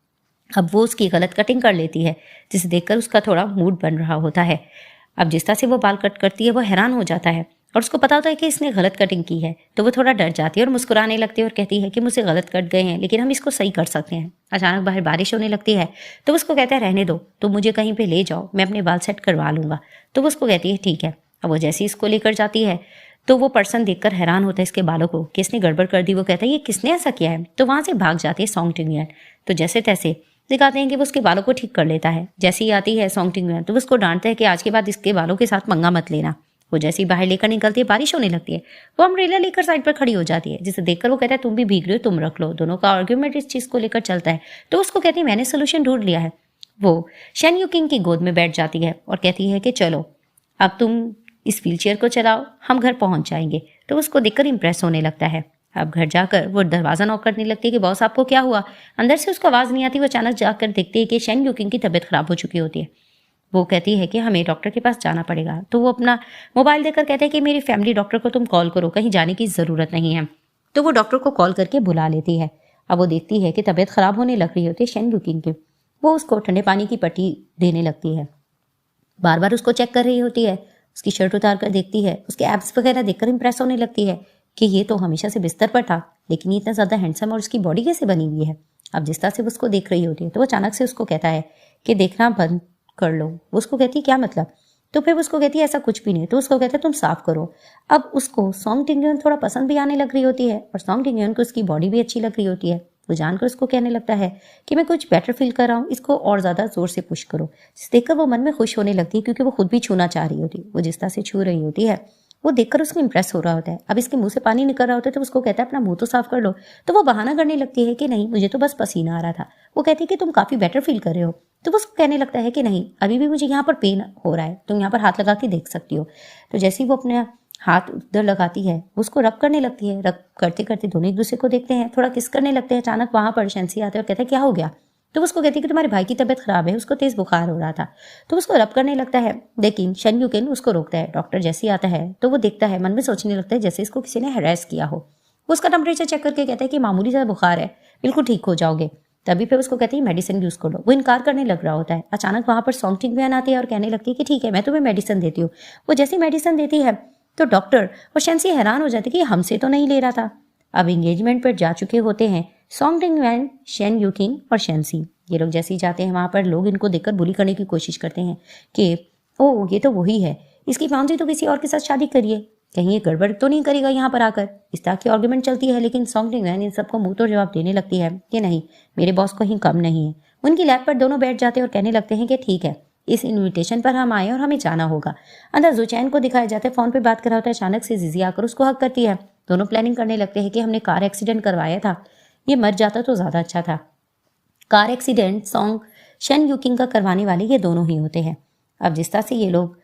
A: अब वो उसकी गलत कटिंग कर लेती है, जिसे देखकर उसका थोड़ा मूड बन रहा होता है। अब जिस तरह से वो बाल कट करती है वो हैरान हो जाता है और उसको पता होता है कि इसने गलत कटिंग की है। तो वो थोड़ा डर जाती है और मुस्कुराने लगती है और कहती है कि मुझसे गलत कट गए हैं, लेकिन हम इसको सही कर सकते हैं। अचानक बाहर बारिश होने लगती है, तो उसको कहता है रहने दो, तो मुझे कहीं पे ले जाओ, मैं अपने बाल सेट करवा लूंगा। तो वो उसको कहती है ठीक है। अब वो जैसे ही इसको लेकर जाती है तो वो पर्सन देखकर हैरान होता है इसके बालों को कि इसने गड़बड़ कर दी। वो कहता है ये किसने ऐसा किया है। तो वहां से भाग जाती है सॉन्ग टिंगयान। तो जैसे तैसे दिखाते हैं कि वो उसके बालों को ठीक कर लेता है। जैसे ही आती है सॉन्ग टिंगयान तो वो उसको डांटता है कि आज के बाद इसके बालों के साथ पंगा मत लेना। वो जैसे ही बाहर लेकर निकलती है बारिश होने लगती है। वो अम्ब्रेला लेकर साइड पर खड़ी हो जाती है, जिसे देखकर वो कहता है तुम भी भीग रहे हो, तुम रख लो। दोनों का आर्ग्यूमेंट इस चीज को लेकर चलता है। तो उसको कहती है मैंने सोल्यूशन ढूंढ लिया है। वो शन युकिंग की गोद में बैठ जाती है और कहती है कि चलो अब तुम इस व्हीलचेयर को चलाओ, हम घर पहुंच जाएंगे। तो उसको देखकर इंप्रेस होने लगता है। अब घर जाकर वो दरवाजा नॉक करने लगती है कि बॉस आपको क्या हुआ। अंदर से उसको आवाज नहीं आती। वो अचानक जाकर देखती है कि शन युकिंग की तबीयत खराब हो चुकी होती है। वो कहती है कि हमें डॉक्टर के पास जाना पड़ेगा। तो वो अपना मोबाइल देकर कहते हैं कि मेरी फैमिली डॉक्टर को तुम कॉल करो, कहीं जाने की ज़रूरत नहीं है। तो वो डॉक्टर को कॉल करके बुला लेती है। अब वो देखती है कि तबीयत खराब होने लग रही होती है शन युकिंग की। वो उसको ठंडे पानी की पट्टी देने लगती है, बार बार उसको चेक कर रही होती है, उसकी शर्ट उतार कर देखती है, उसके एब्स वगैरह देखकर इंप्रेस होने लगती है कि ये तो हमेशा से बिस्तर पर था, लेकिन ये इतना ज़्यादा हैंडसम और उसकी बॉडी कैसे बनी हुई है। अब जिस तरह से वो उसको देख रही होती है तो वो अचानक से उसको कहता है कि देखना बंद कर लो। वो उसको कहती है क्या मतलब। तो फिर उसको कहती है ऐसा कुछ भी नहीं। तो उसको कहता है तुम साफ करो। अब उसको सॉन्ग टिंगयान थोड़ा पसंद भी आने लग रही होती है और सॉन्ग टिंगयान को उसकी बॉडी भी अच्छी लग रही होती है। वो जानकर उसको कहने लगता है कि मैं कुछ बेटर फील कर रहा हूँ, इसको और ज़्यादा ज़ोर से पुश करो। जिसे देखकर वो मन में खुश होने लगती है क्योंकि वो खुद भी छूना चाह रही होती है। वो जिस तरह से छू रही होती है वो देखकर उसको इंप्रेस हो रहा होता है। अब इसके मुंह से पानी निकल रहा होता है तो उसको कहता है अपना मुंह तो साफ कर लो। तो वो बहाना करने लगती है कि नहीं मुझे तो बस पसीना आ रहा था। वो कहती है कि तुम काफ़ी बेटर फील कर रहे हो। तो वो उसको कहने लगता है कि नहीं अभी भी मुझे यहाँ पर पेन हो रहा है, तुम यहाँ पर हाथ लगा के देख सकती हो। तो जैसे ही वो अपने हाथ उधर लगाती है वो उसको रब करने लगती है। रब करते करते दोनों एक दूसरे को देखते हैं, थोड़ा किस करने लगते हैं। अचानक वहां पर शंसी आते हैं और कहते हैं क्या हो गया। तो उसको कहती है कि तुम्हारे भाई की तबीयत खराब है, उसको तेज बुखार हो रहा था। तो उसको रब करने लगता है, लेकिन शन युकिन उसको रोकता है। डॉक्टर जैसे ही आता है तो वो देखता है, मन में सोचने लगता है जैसे इसको किसी ने हरास किया हो। वो उसका टेम्परेचर चेक करके कहता है कि मामूली सा बुखार है, बिल्कुल ठीक हो जाओगे। तभी फिर उसको कहती है मेडिसिन यूज करो। वो इनकार करने लग रहा होता है। अचानक वहां पर सॉन्ग टिंगयान आती है और कहने लगती है कि ठीक है मैं तुम्हें मेडिसिन देती हूँ। वो जैसी मेडिसिन देती है तो डॉक्टर और शंसी हैरान हो जाते कि हमसे तो नहीं ले रहा था। अब एंगेजमेंट पर जा चुके होते हैं सॉन्ग टिंगयान, शन युकिंग और शंसी। ये लोग जैसे ही जाते हैं वहां पर लोग इनको देखकर बुली करने की कोशिश करते हैं कि ओह ये तो वही है, इसकी फांसी तो किसी और के साथ शादी करिए, कहीं ये गड़बड़ तो नहीं करेगा यहाँ पर आकर। इस तरह की आर्गुमेंट चलती है, लेकिन सॉन्ग टिंगयान इन सबको मुंह तोड़ जवाब देने लगती है कि नहीं मेरे बॉस को ही कम नहीं है। उनकी लैब पर दोनों बैठ जाते हैं और कहने लगते हैं कि ठीक है इस इनविटेशन पर हम आए और हमें जाना होगा। अंदर ज़ुचैन को दिखाया जाता है, फोन पे बात कर रहा होता है। अचानक से जीजी आकर उसको हक करती है। दोनों प्लानिंग करने लगते हैं कि हमने कार एक्सीडेंट करवाया था, ये मर जाता तो ज़्यादा अच्छा था। कार एक्सीडेंट सॉन्ग शन युकिंग का करवाने वाले ये दोनों ही होते हैं। अब जिस तरह से ये लोग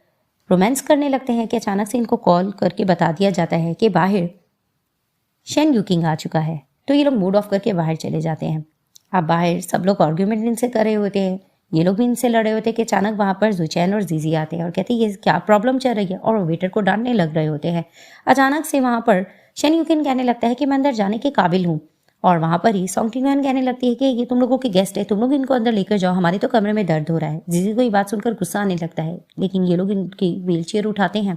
A: रोमांस करने लगते हैं कि अचानक से इनको कॉल करके बता दिया जाता है कि बाहर शन युकिंग आ चुका है। तो ये लोग मूड ऑफ करके बाहर चले जाते हैं। अब बाहर सब लोग आर्ग्यूमेंट इनसे कर रहे होते हैं, ये लोग भी इनसे लड़ रहे होते हैं कि अचानक वहाँ पर ज़ुचैन और जीजी आते हैं और कहते हैं ये क्या प्रॉब्लम चल रही है, और वो वेटर को डांटने लग रहे होते हैं। अचानक से वहाँ पर शन युकिन कहने लगता है कि मैं अंदर जाने के काबिल हूँ, और वहाँ पर ही सॉन्ग टिंगयान कहने लगती है कि ये तुम लोगों के गेस्ट है, तुम लोग इनको अंदर लेकर जाओ, हमारे तो कमरे में दर्द हो रहा है। जीजी को ये बात सुनकर गुस्सा आने लगता है, लेकिन ये लोग इनकी व्हीलचेयर उठाते हैं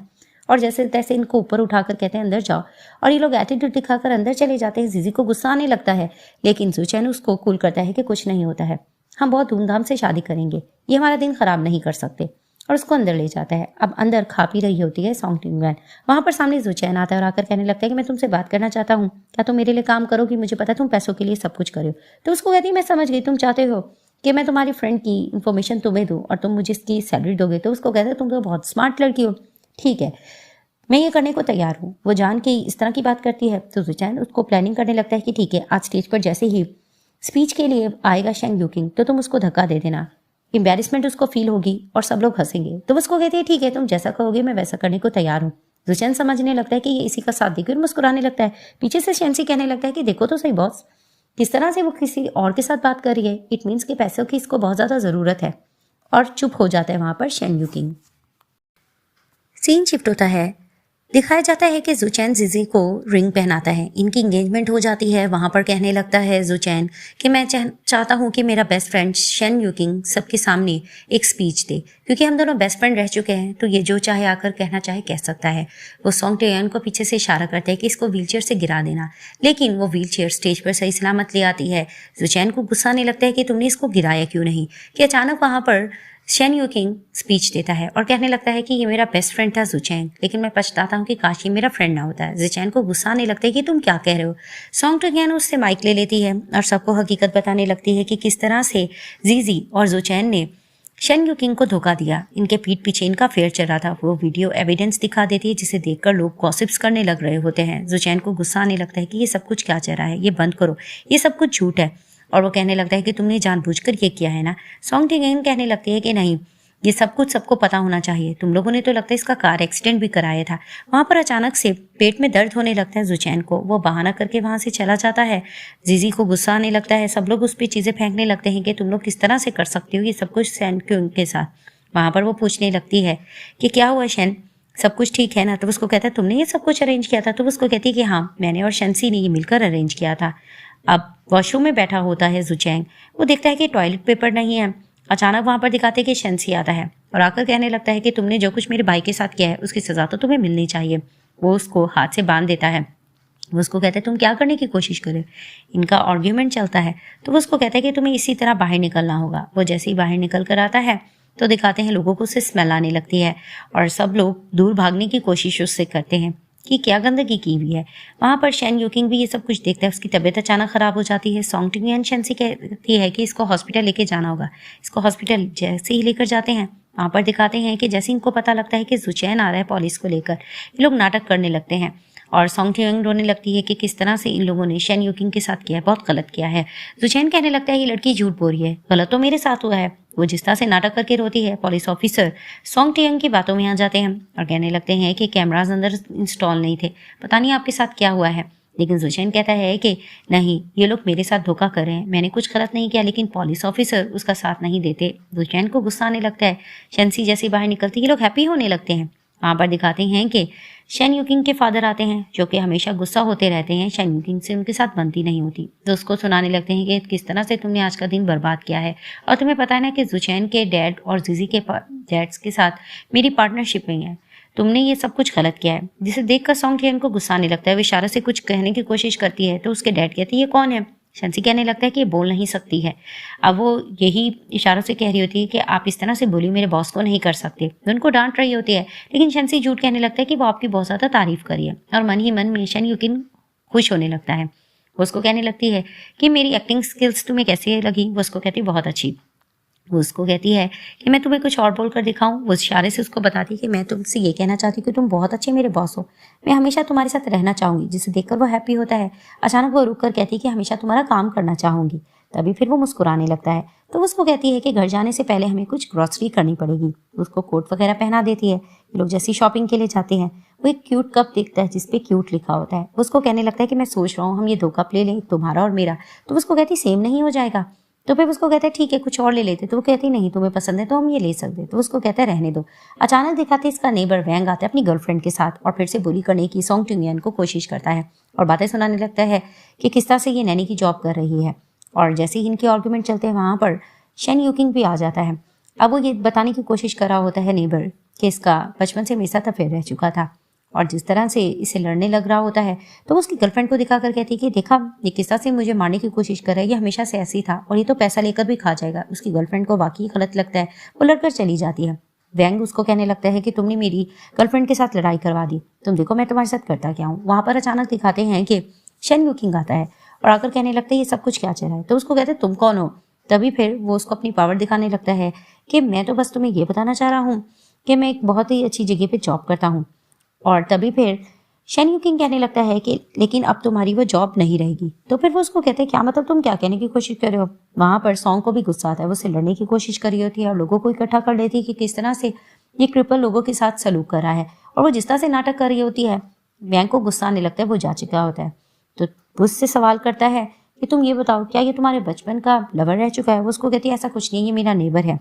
A: और जैसे तैसे इनको ऊपर उठाकर कहते हैं अंदर जाओ, और ये लोग एटीट्यूड दिखाकर अंदर चले जाते हैं। जीजी को गुस्सा आने लगता है, लेकिन ज़ुचैन उसको कूल करता है कि कुछ नहीं होता है, हम बहुत धूमधाम से शादी करेंगे, ये हमारा दिन खराब नहीं कर सकते, और उसको अंदर ले जाता है। अब अंदर खा पी रही होती है सॉन्ग टिंगयान। वहाँ पर सामने ज़ुचैन आता है और आकर कहने लगता है कि मैं तुमसे बात करना चाहता हूँ, क्या तुम मेरे लिए काम करोगी, मुझे पता है तुम पैसों के लिए सब कुछ करो। तो उसको कहती है मैं समझ गई, तुम चाहते हो कि मैं तुम्हारी फ्रेंड की इन्फॉर्मेशन तुम्हें दूँ और तुम मुझे इसकी सैलरी दोगे। तो उसको कहते हैं तुम तो बहुत स्मार्ट लड़की हो, ठीक है मैं ये करने को तैयार हूँ। वो जान के इस तरह की बात करती है तो ज़ुचैन उसको प्लानिंग करने लगता है कि ठीक है आज स्टेज पर जैसे ही स्पीच के लिए आएगा शन युकिंग तो तुम उसको धक्का दे देना, एम्बेरसमेंट उसको फील होगी और सब लोग हंसेंगे। तो उसको कहती है ठीक है, तुम जैसा कहोगे मैं वैसा करने को तैयार हूँ। जुचैन समझने लगता है कि ये इसी का साथ देगी और मुस्कुराने लगता है। पीछे से शेंसी कहने लगता है कि देखो तो सही बॉस, किस तरह से वो किसी और के साथ बात कर रही है, इट मीन्स कि पैसों की इसको बहुत ज़्यादा ज़रूरत है। और चुप हो जाता है वहाँ पर शेन युकिंग। सीन शिफ्ट होता है, दिखाया जाता है कि जुचैन जिजी को रिंग पहनाता है, इनकी एंगेजमेंट हो जाती है। वहाँ पर कहने लगता है जुचैन कि मैं चाहता हूँ कि मेरा बेस्ट फ्रेंड शेन युकिंग सबके सामने एक स्पीच दे, क्योंकि हम दोनों बेस्ट फ्रेंड रह चुके हैं, तो ये जो चाहे आकर कहना चाहे कह सकता है। वो सॉन्ग टेयन को पीछे से इशारा करते हैं कि इसको व्हीलचेयर से गिरा देना, लेकिन वो व्हीलचेयर स्टेज पर सही सलामत ले आती है। जुचैन को गुस्सा आने लगता है कि तुमने इसको गिराया क्यों नहीं, कि अचानक वहाँ पर शेन युकिंग स्पीच देता है और कहने लगता है कि ये मेरा बेस्ट फ्रेंड था जुचैन, लेकिन मैं पछताता हूँ कि काश ये मेरा फ्रेंड ना होता है। जुचैन को गुस्सा आने लगता है कि तुम क्या कह रहे हो। सॉन्ग टेयन उससे माइक ले लेती है और सबको हकीकत बताने लगती है कि किस तरह से जीजी और जुचैन ने शेन युकिंग को धोखा दिया। इनके पीठ पीछे इनका अफेयर चल रहा था। वो वीडियो एविडेंस दिखा देती है जिसे देखकर लोग गॉसिप्स करने लग रहे होते हैं। जुचैन को गुस्सा आने लगता है कि ये सब कुछ क्या चल रहा है, ये बंद करो, ये सब कुछ झूठ है। और वो कहने लगता है कि तुमने जानबूझकर ये किया है ना। सॉन्ग टेयन कहने लगती है कि नहीं, ये सब कुछ सबको पता होना चाहिए, तुम लोगों ने तो लगता है इसका कार एक्सीडेंट भी कराया था। वहाँ पर अचानक से पेट में दर्द होने लगता है जुचैन को, वो बहाना करके वहाँ से चला जाता है। जीजी को गुस्सा आने लगता है, सब लोग उस पर चीज़ें फेंकने लगते हैं कि तुम लोग किस तरह से कर सकते हो ये सब कुछ शैन के साथ। वहाँ पर वो पूछने लगती है कि क्या हुआ शैन, सब कुछ ठीक है ना। तो उसको कहता है तुमने ये सब कुछ अरेंज किया था। तो उसको कहती है कि हाँ, मैंने और शेंसी ने ये मिलकर अरेंज किया था। अब वॉशरूम में बैठा होता है जुचैन, वो देखता है कि टॉयलेट पेपर नहीं है। अचानक वहाँ पर दिखाते हैं कि शेंसी आता है और आकर कहने लगता है कि तुमने जो कुछ मेरे भाई के साथ किया है उसकी सज़ा तो तुम्हें मिलनी चाहिए। वो उसको हाथ से बांध देता है। वो उसको कहता है तुम क्या करने की कोशिश करे। इनका आर्ग्यूमेंट चलता है। तो वो उसको कहता है कि तुम्हें इसी तरह बाहर निकलना होगा। वो जैसे ही बाहर निकल कर आता है तो दिखाते हैं लोगों को उससे स्मेल आने लगती है और सब लोग दूर भागने की कोशिश उससे करते हैं कि क्या गंदगी की हुई है। वहाँ पर शेन युकिंग भी ये सब कुछ देखता है। उसकी तबीयत अचानक ख़राब हो जाती है। सॉन्ग टेयन शेंसी कहती है कि इसको हॉस्पिटल लेके जाना होगा। इसको हॉस्पिटल जैसे ही लेकर जाते हैं, वहाँ पर दिखाते हैं कि जैसे इनको पता लगता है कि जुचैन आ रहा है पुलिस को लेकर, ये लोग नाटक करने लगते हैं और सॉन्ग टेयन रोने लगती है कि किस तरह से इन लोगों ने शेन युकिंग के साथ किया है, बहुत गलत किया है। जुचैन कहने लगता है ये लड़की झूठ बोल रही है, गलत तो मेरे साथ हुआ है। वो जिस तरह से नाटक करके रोती है, पुलिस ऑफिसर सॉन्ग टेयन की बातों में आ जाते हैं और कहने लगते हैं कि कैमराज अंदर इंस्टॉल नहीं थे, पता नहीं आपके साथ क्या हुआ है। लेकिन जुचैन कहता है कि नहीं, ये लोग मेरे साथ धोखा कर रहे हैं, मैंने कुछ गलत नहीं किया, लेकिन पुलिस ऑफिसर उसका साथ नहीं देते। जुचैन को गुस्सा आने लगता है। शेंसी जैसे बाहर निकलती ये लोग हैप्पी होने लगते हैं। वहाँ पर दिखाते हैं कि शेन युकिंग के फादर आते हैं जो कि हमेशा गुस्सा होते रहते हैं। शेन युकिंग से उनके साथ बनती नहीं होती, तो उसको सुनाने लगते हैं कि किस तरह से तुमने आज का दिन बर्बाद किया है और तुम्हें पता है ना कि जुचैन के डैड और जीजी के डैड्स के साथ मेरी पार्टनरशिप में है, तुमने ये सब कुछ गलत किया है। जिसे देखकर सॉन्ग टेयन को गुस्सा आने लगता है। वो इशारे से कुछ कहने की कोशिश करती है तो उसके डैड कहते हैं ये कौन है। शेंसी कहने लगता है कि ये बोल नहीं सकती है। अब वो यही इशारों से कह रही होती है कि आप इस तरह से बोली मेरे बॉस को नहीं कर सकते। वो उनको डांट रही होती है, लेकिन शेंसी झूठ कहने लगता है कि वो आपकी बहुत ज़्यादा तारीफ करी है और मन ही मन में शेन युकिंग खुश होने लगता है। वो उसको कहने लगती है कि मेरी एक्टिंग स्किल्स तुम्हें कैसी लगी। वो उसको कहती है बहुत अच्छी। वो उसको कहती है कि मैं तुम्हें कुछ और बोल कर दिखाऊं। वो इशारे से उसको बताती है कि मैं तुमसे ये कहना चाहती हूँ कि तुम बहुत अच्छे मेरे बॉस हो, मैं हमेशा तुम्हारे साथ रहना चाहूँगी। जिसे देखकर वो हैप्पी होता है। अचानक वो रुक कर कहती है कि हमेशा तुम्हारा काम करना चाहूँगी। तभी फिर वो मुस्कुराने लगता है। तो वो उसको कहती है कि घर जाने से पहले हमें कुछ ग्रॉसरी करनी पड़ेगी। उसको कोट वगैरह पहना देती है। ये लोग जैसी शॉपिंग के लिए जाते हैं, वो एक क्यूट कप देखता है जिसपे क्यूट लिखा होता है। वो उसको कहने लगता है कि मैं सोच रहा हूँ हम ये 2 कप ले लें, तुम्हारा और मेरा। तो उसको कहती सेम नहीं हो जाएगा। तो फिर उसको कहता है ठीक है कुछ और ले लेते। तो वो कहती नहीं, तुम्हें पसंद है तो हम ये ले सकते। तो उसको कहता है रहने दो। अचानक दिखाते इसका नेबर वैंग आता है अपनी गर्लफ्रेंड के साथ और फिर से बुली करने की सॉन्ग टेयन को कोशिश करता है और बातें सुनाने लगता है कि किस तरह से ये नैनी की जॉब कर रही है। और जैसे ही इनके आर्गूमेंट चलते हैं वहाँ पर शेन युकिंग भी आ जाता है। अब वो ये बताने की कोशिश कर रहा होता है नेबर कि इसका बचपन से मेरे साथ अफेयर रह चुका था और जिस तरह से इसे लड़ने लग रहा होता है तो वो उसकी गर्लफ्रेंड को दिखा कर कहती है कि देखा ये किस तरह से मुझे मारने की कोशिश कर रहा है, ये हमेशा से ऐसी था और ये तो पैसा लेकर भी खा जाएगा। उसकी गर्लफ्रेंड को वाकई गलत लगता है, वो लड़कर चली जाती है। वैंग उसको कहने लगता है कि तुमने मेरी गर्लफ्रेंड के साथ लड़ाई करवा दी, तुम देखो मैं तुम्हारे साथ करता क्या हूँ। वहाँ पर अचानक दिखाते हैं कि शेन युकिंग आता है और आकर कहने लगता है ये सब कुछ क्या चल रहा है। तो उसको कहते हैं तुम कौन हो। तभी फिर वो उसको अपनी पावर दिखाने लगता है कि मैं तो बस तुम्हें ये बताना चाह रहा हूँ कि मैं एक बहुत ही अच्छी जगह पे जॉब करता हूँ। और तभी फिर शन युकिंग कहने लगता है कि लेकिन अब तुम्हारी वो जॉब नहीं रहेगी। तो फिर वो उसको कहते हैं क्या मतलब, तुम क्या कहने की कोशिश कर रहे हो। वहां पर सॉन्ग को भी गुस्सा आता है, वो उससे लड़ने की कोशिश कर रही होती है और लोगों को इकट्ठा कर लेती है कि किस तरह से ये क्रिपल लोगों के साथ सलूक कर रहा है। और वो जिस तरह से नाटक कर रही होती है, वैंग को गुस्सा आने लगता है, वो जा चुका होता है। तो वो उससे सवाल करता है कि तुम ये बताओ, क्या ये तुम्हारे बचपन का लवर रह चुका है। वो उसको कहती है ऐसा कुछ नहीं, ये मेरा नेबर है,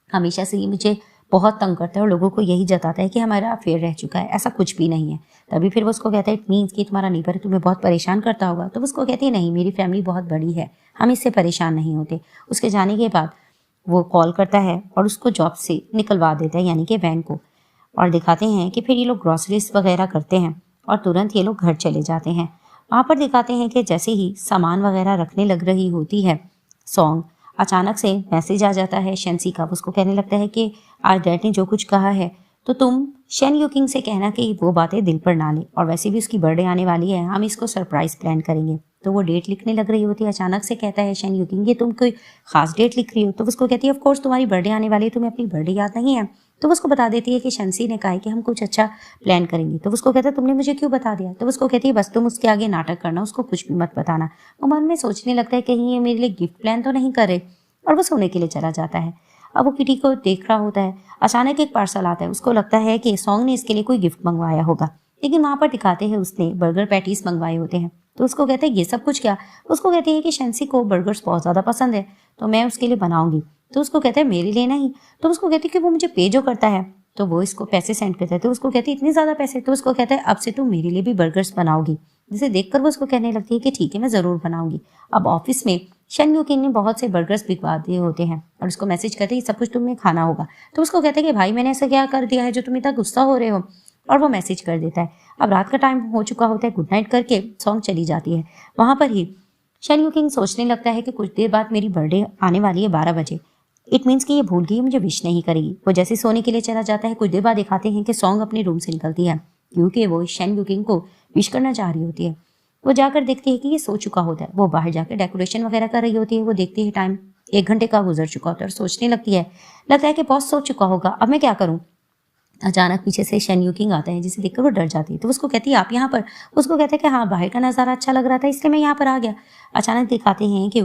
A: हमेशा से ये मुझे बहुत तंग करता है और लोगों को यही जताता है कि हमारा अफेयर रह चुका है, ऐसा कुछ भी नहीं है। तभी फिर वो उसको कहता है इट मीन्स कि तुम्हारा नेबर तुम्हें बहुत परेशान करता होगा। तो वो उसको कहती है नहीं, मेरी फैमिली बहुत बड़ी है, हम इससे परेशान नहीं होते। उसके जाने के बाद वो कॉल करता है और उसको जॉब से निकलवा देता है, यानी कि वैन को। और दिखाते हैं कि फिर ये लोग ग्रॉसरीज वगैरह करते हैं और तुरंत ये लोग घर चले जाते हैं। वहाँ पर दिखाते हैं कि जैसे ही सामान वगैरह रखने लग रही होती है सॉन्ग, अचानक से मैसेज आ जाता है शेंसी का। उसको कहने लगता है कि आज डैड ने जो कुछ कहा है तो तुम शन युकिंग से कहना कि वो बातें दिल पर ना ले, और वैसे भी उसकी बर्थडे आने वाली है, हम इसको सरप्राइज प्लान करेंगे। तो वो डेट लिखने लग रही होती है, अचानक से कहता है शन युकिंग ये तुम कोई खास डेट लिख रही हो। तो उसको कहती है ऑफ कोर्स तुम्हारी बर्थडे आने वाली है, तुम्हें अपनी बर्थडे याद नहीं है। तो उसको बता देती है कि शेंसी ने कहा है कि हम कुछ अच्छा प्लान करेंगे। तो उसको कहता है तुमने मुझे क्यों बता दिया। तो उसको कहती है बस तुम उसके आगे नाटक करना, उसको कुछ भी मत बताना। वो मन में सोचने लगता है कहीं ये मेरे लिए गिफ्ट प्लान तो नहीं करे, और वो सोने के लिए चला जाता है। अब वो किटी को देख रहा होता है, अचानक एक पार्सल आता है। उसको लगता है कि सॉन्ग ने इसके लिए कोई गिफ्ट मंगवाया होगा, लेकिन वहाँ पर दिखाते हैं उसने बर्गर पैटीज मंगवाए होते हैं। तो उसको कहते हैं ये सब कुछ क्या। उसको कहती है कि शेंसी को बर्गर्स बहुत ज़्यादा पसंद है, तो मैं उसके लिए बनाऊंगी। तो उसको कहते हैं मेरे लिए नहीं। तो उसको कहती है कि वो मुझे पे जो करता है, तो वो इसको पैसे सेंड करता है। तो उसको कहती है इतने ज़्यादा पैसे। तो उसको कहता है अब से तुम मेरे लिए भी बर्गर्स बनाओगी। जिसे देखकर वो उसको कहने लगती है कि ठीक है मैं ज़रूर बनाऊंगी। अब ऑफिस में शन युकिंग ने बहुत से बर्गर्स बिकवा दिए होते हैं और उसको मैसेज करते हैं सब कुछ तुम्हें खाना होगा। तो उसको कहते हैं कि भाई मैंने ऐसा क्या कर दिया है जो तुम इतना गुस्सा हो रहे हो, और वो मैसेज कर देता है। अब रात का टाइम हो चुका होता है, गुड नाइट करके सॉन्ग चली जाती है। वहाँ पर ही शन युकिंग सोचने लगता है कि कुछ देर बाद मेरी बर्थडे आने वाली है 12 बजे, इट मीन्स कि ये भूल गई, मुझे विश नहीं करेगी। वो जैसे सोने के लिए चला जाता है, कुछ देर बाद दिखाते हैं कि सॉन्ग अपने रूम से निकलती है क्योंकि वो शन युकिंग को विश करना चाह रही होती है। वो जाकर देखती है कि ये सो चुका होता है। वो बाहर जाकर डेकोरेशन वगैरह कर रही होती है। वो देखती है टाइम 1 घंटे का गुजर चुका होता है और सोचने लगती है, लगता है कि बॉस सो चुका होगा, अब मैं क्या करूं। अचानक पीछे से शन युकिंग आता है जिसे देखकर वो डर जाती है। तो उसको कहती है आप यहाँ पर। उसको कहते हैं कि हाँ बाहर का नज़ारा अच्छा लग रहा था इसलिए मैं यहाँ पर आ गया। अचानक दिखाते हैं कि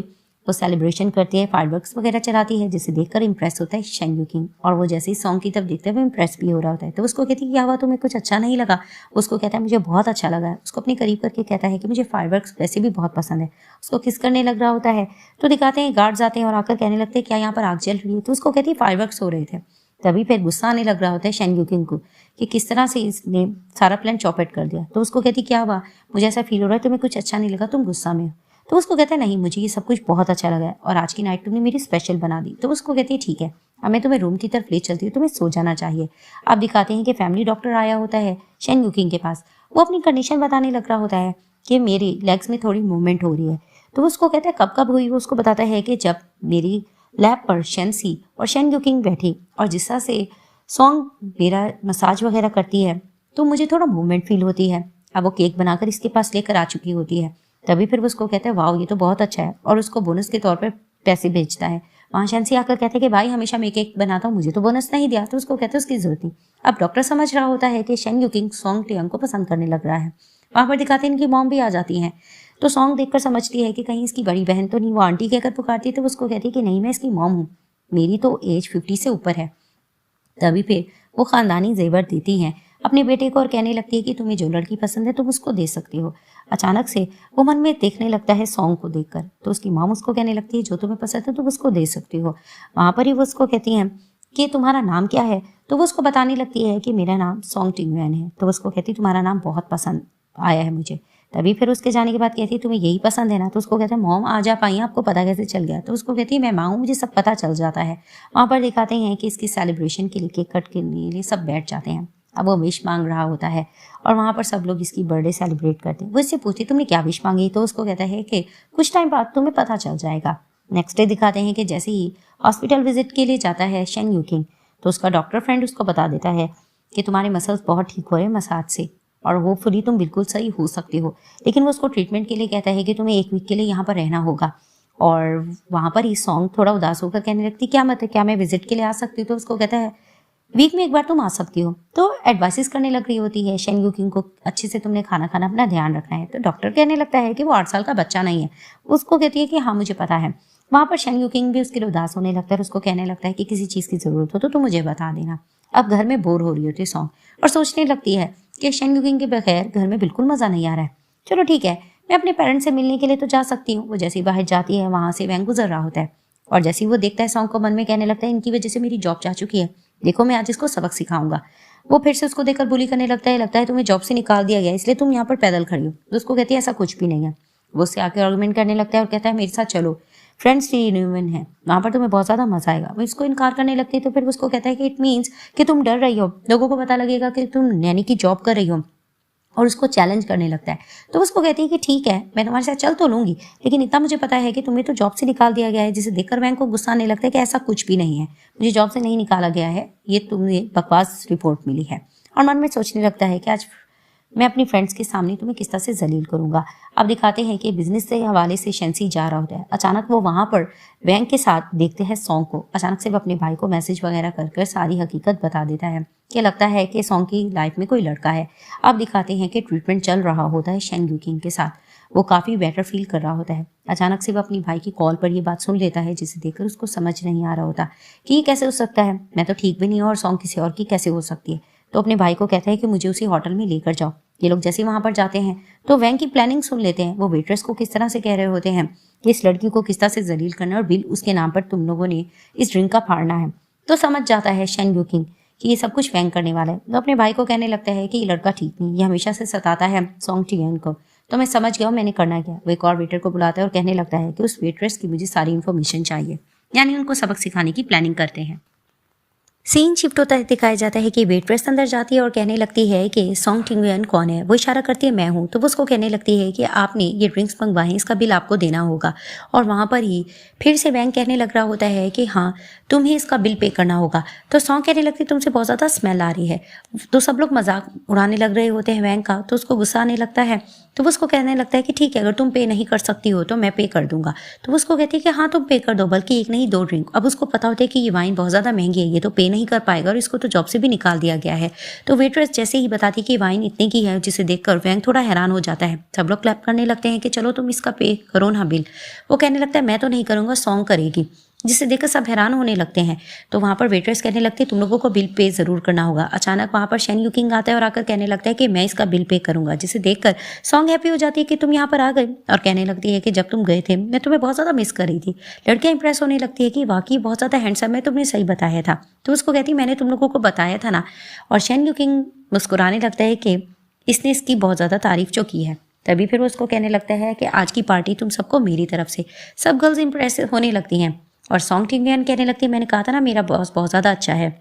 A: वो सेलिब्रेशन करती है, फायरवर्क्स वगैरह चलाती है, जिसे देखकर इंप्रेस होता है शन युकिंग। और वो जैसे ही सॉन्ग की तरफ देखते हैं वो इंप्रेस भी हो रहा होता है। तो उसको कहती है क्या हुआ, तुम्हें कुछ अच्छा नहीं लगा। उसको कहता है मुझे बहुत अच्छा लगा है। उसको अपने करीब करके कहता है कि मुझे फायरवर्क्स वैसे भी बहुत पसंद है। उसको किस करने लग रहा होता है। तो दिखाते हैं गार्ड्स आते हैं और आकर कहने लगते हैं क्या यहाँ पर आग जल रही है। तो उसको कहती है फायरवर्क्स हो रहे थे। तभी फिर गुस्सा आने लग रहा होता है शन युकिंग को कि किस तरह से इसने सारा प्लान चौपट कर दिया। तो उसको कहती क्या हुआ, मुझे ऐसा फील हो रहा है तुम्हें कुछ अच्छा नहीं लगा, तुम गुस्सा में हो। तो उसको कहता है नहीं मुझे ये सब कुछ बहुत अच्छा लगा है और आज की नाइट तुमने मेरी स्पेशल बना दी। तो उसको कहती है ठीक है अब मैं तुम्हें रूम की तरफ ले चलती हूँ, तुम्हें सो जाना चाहिए। अब दिखाते हैं कि फैमिली डॉक्टर आया होता है शन युकिंग के पास। वो अपनी कंडीशन बताने लग रहा होता है कि मेरी लेग्स में थोड़ी मूवमेंट हो रही है। तो उसको कहता है कब कब हुई। वो उसको बताता है कि जब मेरी लैब पर शेंसी और शन युकिंग बैठी और जिस तरह से सॉन्ग मेरा मसाज वगैरह करती है तो मुझे थोड़ा मूवमेंट फील होती है। अब वो केक बनाकर इसके पास लेकर आ चुकी होती है। तभी फिर वो उसको कहता है वाह ये तो बहुत अच्छा है, और उसको बोनस के तौर पर पैसे भेजता है। वहाँ शेंसी आकर कहते हैं कि भाई हमेशा मैं केक बनाता हूँ, मुझे तो बोनस नहीं दिया। तो उसको कहते हैं उसकी जरूरत नहीं। अब डॉक्टर समझ रहा होता है कि शन युकिंग सॉन्ग टियंग को पसंद करने लग रहा है। वहाँ पर दिखाते हैं इनकी मॉम भी आ जाती हैं। तो सॉन्ग देखकर समझती है कि कहीं इसकी बड़ी बहन तो नहीं। वो आंटी कहकर पुकारती है तो उसको कहती है कि नहीं मैं इसकी मॉम हूँ, मेरी तो एज 50 से ऊपर है। तभी फिर वो खानदानी जेवर देती हैं अपने बेटे को और कहने लगती है कि तुम्हें जो लड़की पसंद है तुम उसको दे सकती हो। अचानक से वो मन में देखने लगता है सॉन्ग को देखकर। तो उसकी मॉम उसको कहने लगती है जो तुम्हें पसंद है तुम उसको दे सकती हो। वहाँ पर ही वो उसको कहती हैं कि तुम्हारा नाम क्या है। तो वो उसको बताने लगती है कि मेरा नाम सॉन्ग टिंगवैन है। तो उसको कहती तुम्हारा नाम बहुत पसंद आया है मुझे। तभी फिर उसके जाने के बाद कहती है तुम्हें यही पसंद है ना। तो उसको कहते हैं मॉम आज आप आई हैं, आपको पता कैसे चल गया। तो उसको कहती है मैं माँ हूँ, मुझे सब पता चल जाता है। वहाँ पर दिखाते हैं कि इसकी सेलिब्रेशन के लिए केक कट के लिए सब बैठ जाते हैं। अब वो विश मांग रहा होता है और वहाँ पर सब लोग इसकी बर्थडे सेलिब्रेट करते हैं। वो इससे पूछती तुमने क्या विश मांगी। तो उसको कहता है कि कुछ टाइम बाद तुम्हें पता चल जाएगा। नेक्स्ट डे दिखाते हैं कि जैसे ही हॉस्पिटल विजिट के लिए जाता है शन युकिंग तो उसका डॉक्टर फ्रेंड उसको बता देता है कि तुम्हारे मसल्स बहुत ठीक हो रहे हैं मसाज से और होपफुली तुम बिल्कुल सही हो सकती हो। लेकिन वो उसको ट्रीटमेंट के लिए कहता है कि तुम्हें 1 वीक के लिए यहाँ पर रहना होगा। और वहाँ पर ही सॉन्ग थोड़ा उदास होकर कहने लगती क्या मत है, क्या मैं विजिट के लिए आ सकती हूँ। तो उसको कहता है वीक में एक बार तुम आ सकती हो। तो एडवाइसेस करने लग रही होती है शेन युकिंग को, अच्छे से तुमने खाना खाना, अपना ध्यान रखना है। तो डॉक्टर कहने लगता है कि वो 8 साल का बच्चा नहीं है। उसको कहती है कि हाँ मुझे पता है। वहाँ पर शेन युकिंग भी उसके लिए उदास होने लगता है, उसको कहने लगता है कि किसी चीज़ की ज़रूरत हो तो तुम मुझे बता देना। अब घर में बोर हो रही होती है सॉन्ग, और सोचने लगती है कि शेन युकिंग के बगैर घर में बिल्कुल मज़ा नहीं आ रहा है। चलो ठीक है, मैं अपने पेरेंट्स से मिलने के लिए तो जा सकती हूँ। वो जैसे ही बाहर जाती है, वहाँ से वैन गुजर रहा होता है, और जैसे ही वो देखता है सॉन्ग को, मन में कहने लगता है इनकी वजह से मेरी जॉब जा चुकी है, देखो मैं आज इसको सबक सिखाऊंगा। वो फिर से उसको देखकर बुली करने लगता है तुम्हें जॉब से निकाल दिया गया इसलिए तुम यहाँ पर पैदल खड़ी हो। तो उसको कहती है ऐसा कुछ भी नहीं है। वो उससे आके आर्गुमेंट करने लगता है और कहता है मेरे साथ चलो, फ्रेंड्स रियूनियन है, वहाँ पर तुम्हें बहुत ज़्यादा मजा आएगा। वो इसको इनकार करने लगती है। तो फिर उसको कहता है कि इट मीन्स कि तुम डर रही हो, लोगों को पता लगेगा कि तुम नैनी की जॉब कर रही हो, और उसको चैलेंज करने लगता है। तो उसको कहती है कि ठीक है मैं तुम्हारे साथ चल तो लूंगी, लेकिन इतना मुझे पता है कि तुम्हें तो जॉब से निकाल दिया गया है। जिसे देखकर वैंग को गुस्सा आने लगता है कि ऐसा कुछ भी नहीं है, मुझे जॉब से नहीं निकाला गया है, ये तुम्हें बकवास रिपोर्ट मिली है। और मन में सोचने लगता है कि आज मैं अपनी फ्रेंड्स के सामने तुम्हें किस तरह से जलील करूंगा। अब दिखाते हैं कि बिजनेस से हवाले से शेंसी जा रहा होता है। अचानक वो वहां पर वैंग के साथ देखते हैं सॉन्ग को। अचानक से वो अपने भाई को मैसेज वगैरह कर सारी हकीकत बता देता है कि लगता है कि सॉन्ग की लाइफ में कोई लड़का है। अब दिखाते हैं कि ट्रीटमेंट चल रहा होता है शेन युकिंग के साथ, वो काफ़ी बेटर फील कर रहा होता है। अचानक से वो अपनी भाई की कॉल पर ये बात सुन लेता है, जिसे देखकर उसको समझ नहीं आ रहा होता कि ये कैसे हो सकता है, मैं तो ठीक भी नहीं हूँ और सॉन्ग किसी और की कैसे हो सकती है। तो अपने भाई को कहता है कि मुझे उसी होटल में लेकर जाओ। ये लोग जैसे ही वहां पर जाते हैं तो वैंग की प्लानिंग सुन लेते हैं। वो वेट्रेस को किस तरह से कह रहे होते हैं कि इस लड़की को किस तरह से जलील करना और बिल उसके नाम पर तुम लोगों ने इस ड्रिंक का फाड़ना है। तो समझ जाता है शेन युकिंग कि ये सब कुछ वैंग करने वाला है। तो अपने भाई को कहने लगता है कि ये लड़का ठीक नहीं, ये हमेशा से सताता है सॉन्ग टियन को। तो मैं समझ गया हूँ मैंने करना क्या। वो एक और वेटर को बुलाता है और कहने लगता है कि उस वेट्रेस की मुझे सारी इन्फॉर्मेशन चाहिए, यानी उनको सबक सिखाने की प्लानिंग करते हैं। सीन शिफ्ट होता है, दिखाया जाता है कि वेट्रेस अंदर जाती है और कहने लगती है कि सॉन्ग टिंगुयन कौन है। वो इशारा करती है मैं हूँ। तो वो उसको कहने लगती है कि आपने ये ड्रिंक्स मंगवाए हैं, इसका बिल आपको देना होगा। और वहाँ पर ही फिर से वैंग कहने लग रहा होता है कि हाँ तुम्हें इसका बिल पे करना होगा। तो सॉन्ग कहने लगती है तुमसे बहुत ज़्यादा स्मेल आ रही है। तो सब लोग मजाक उड़ाने लग रहे होते हैं वैंग का, तो उसको गुस्सा आने लगता है। तो वो उसको कहने लगता है कि ठीक है अगर तुम पे नहीं कर सकती हो तो मैं पे कर दूंगा। तो वो उसको कहती है कि हाँ तुम पे कर दो, बल्कि एक नहीं 2 ड्रिंक। अब उसको पता होता है कि ये वाइन बहुत ज़्यादा महंगी है, ये तो पे नहीं कर पाएगा और इसको तो जॉब से भी निकाल दिया गया है। तो वेट्रेस जैसे ही बताती कि वाइन इतने की है, जिसे देखकर वैंग थोड़ा हैरान हो जाता है। सब लोग क्लैप करने लगते हैं कि चलो तुम इसका पे करो ना बिल। वो कहने लगता है मैं तो नहीं करूँगा, सॉन्ग करेगी, जिसे देखकर सब हैरान होने लगते हैं। तो वहाँ पर वेट्रेस कहने लगती है तुम लोगों को बिल पे ज़रूर करना होगा। अचानक वहाँ पर शेन युकिंग आता है और आकर कहने लगता है कि मैं इसका बिल पे करूँगा, जिसे देखकर सॉन्ग हैप्पी हो जाती है कि तुम यहाँ पर आ गए। और कहने लगती है कि जब तुम गए थे मैं तुम्हें बहुत ज़्यादा मिस कर रही थी। लड़कियाँ इंप्रेस होने लगती है कि वाकई बहुत ज़्यादा हैंडसम है, तुमने सही बताया था। तो उसको कहती मैंने तुम लोगों को बताया था ना। और शेन युकिंग मुस्कुराने लगता है कि इसने इसकी बहुत ज़्यादा तारीफ जो की है। तभी फिर वो उसको कहने लगता है कि आज की पार्टी तुम सबको मेरी तरफ से। सब गर्ल्स इंप्रेस होने लगती हैं और सॉन्ग टिंगन कहने लगती है मैंने कहा था ना मेरा बॉस बहुत ज़्यादा अच्छा है।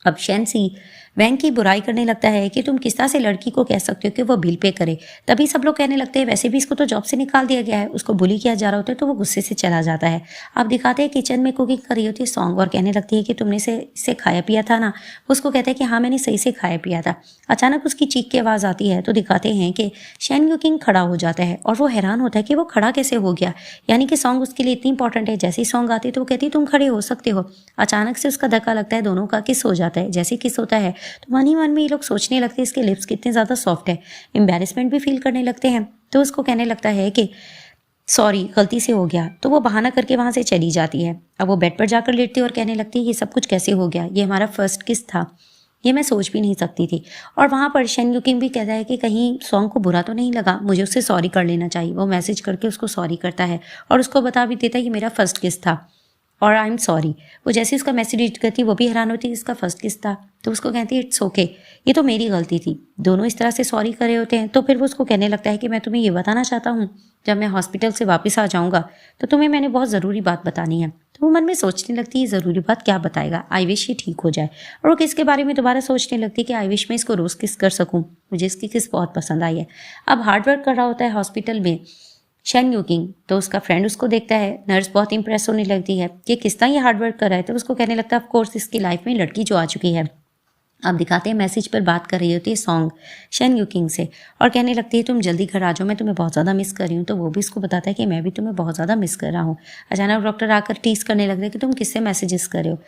A: अब शेंसी वैंग की बुराई करने लगता है कि तुम किस तरह से लड़की को कह सकते हो कि वो बिल पे करे। तभी सब लोग कहने लगते हैं वैसे भी इसको तो जॉब से निकाल दिया गया है, उसको बुली किया जा रहा होता है। तो वो गुस्से से चला जाता है। अब दिखाते हैं किचन में कुकिंग कर रही होती है सॉन्ग और कहने लगती है कि तुमने इसे खाया पिया था ना। उसको कहता है कि हाँ मैंने सही से खाया पिया था। अचानक उसकी चीख की आवाज़ आती है। तो दिखाते हैं कि शेन युकिंग खड़ा हो जाता है और वो हैरान होता है कि वो खड़ा कैसे हो गया, यानी कि सॉन्ग उसके लिए इतनी इंपॉर्टेंट है। जैसे ही सॉन्ग आती है तो वो कहती है तुम खड़े हो सकते हो। अचानक से उसका धक्का लगता है, दोनों का किस हो जाता है। जैसे किस होता है तो मन ही मन में ये लोग सोचने लगते हैं इसके लिप्स कितने ज़्यादा सॉफ्ट है। एम्बैरेसमेंट भी फील करने लगते हैं। तो उसको कहने लगता है कि सॉरी गलती से हो गया। तो वो बहाना करके वहाँ से चली जाती है। अब वो बेड पर जाकर लेटती है और कहने लगती है ये सब कुछ कैसे हो गया, ये हमारा फर्स्ट किस था, ये मैं सोच भी नहीं सकती थी। और वहाँ पर शेन युकिंग भी कहता है कि कहीं सॉन्ग को बुरा तो नहीं लगा, मुझे उससे सॉरी कर लेना चाहिए। वो मैसेज करके उसको सॉरी करता है और उसको बता भी देता है कि मेरा फर्स्ट किस था और आई एम सॉरी। वो जैसे उसका मैसेज रीड करती है वो भी हैरान होती है इसका फर्स्ट किस था। तो उसको कहती है इट्स ओके, ये तो मेरी गलती थी। दोनों इस तरह से सॉरी करे होते हैं। तो फिर वो उसको कहने लगता है कि मैं तुम्हें ये बताना चाहता हूँ जब मैं हॉस्पिटल से वापस आ जाऊँगा तो तुम्हें मैंने बहुत ज़रूरी बात बतानी है। तो वो मन में सोचने लगती है ज़रूरी बात क्या बताएगा, आई विश ये ठीक हो जाए। और वो किस के बारे में दोबारा सोचने लगती है कि आई विश मैं इसको रोज़ किस कर सकूँ, मुझे इसकी किस बहुत पसंद आई है। अब हार्डवर्क कर रहा होता है हॉस्पिटल में शेन युकिंग। तो उसका फ्रेंड उसको देखता है, नर्स बहुत इंप्रेस होने लगती है कि किस तरह ये हार्डवर्क कर रहा है। तो उसको कहने लगता है ऑफ कोर्स इसकी लाइफ में लड़की जो आ चुकी है अब दिखाते हैं मैसेज पर बात कर रही होती है सॉन्ग शन यूकिंग से और कहने लगती है तुम जल्दी घर आ जाओ, मैं तुम्हें बहुत ज़्यादा मिस कर रही हूँ। तो वो भी इसको बताता है कि मैं भी तुम्हें बहुत ज़्यादा मिस कर रहा हूँ। अचानक डॉक्टर आकर टीस करने लग रहे कि तुम किससे मैसेजेस कर रहे हो,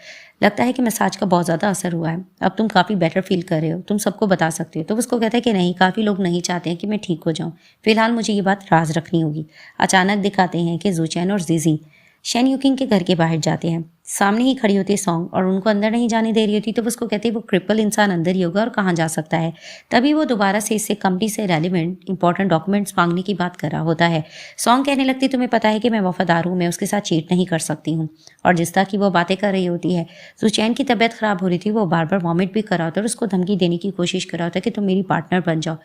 A: लगता है कि मसाज का बहुत ज़्यादा असर हुआ है, अब तुम काफ़ी बेटर फील कर रहे हो, तुम सबको बता सकते हो। तो उसको कहता है कि नहीं, काफ़ी लोग नहीं चाहते हैं कि मैं ठीक हो जाऊँ, फिलहाल मुझे ये बात राज रखनी होगी। अचानक दिखाते हैं कि ज़ूचैन और जीजी शन यूकिंग के घर के बाहर जाते हैं। सामने ही खड़ी होती है सॉन्ग और उनको अंदर नहीं जाने दे रही होती। तो उसको कहती है वो क्रिपल इंसान अंदर ही होगा और कहाँ जा सकता है। तभी वो दोबारा से इससे कंपनी से रेलिवेंट इंपॉर्टेंट डॉक्यूमेंट्स मांगने की बात कर रहा होता है। सॉन्ग कहने लगती तुम्हें पता है कि मैं वफादार हूँ, मैं उसके साथ चीट नहीं कर सकती हूँ। और जिस तरह की वो बातें कर रही होती है, ज़ूचैन की तबीयत खराब हो रही थी, वो बार बार वॉमिट भी कर रहा होता है और उसको धमकी देने की कोशिश कर रहा होता है कि तुम मेरी पार्टनर बन जाओ,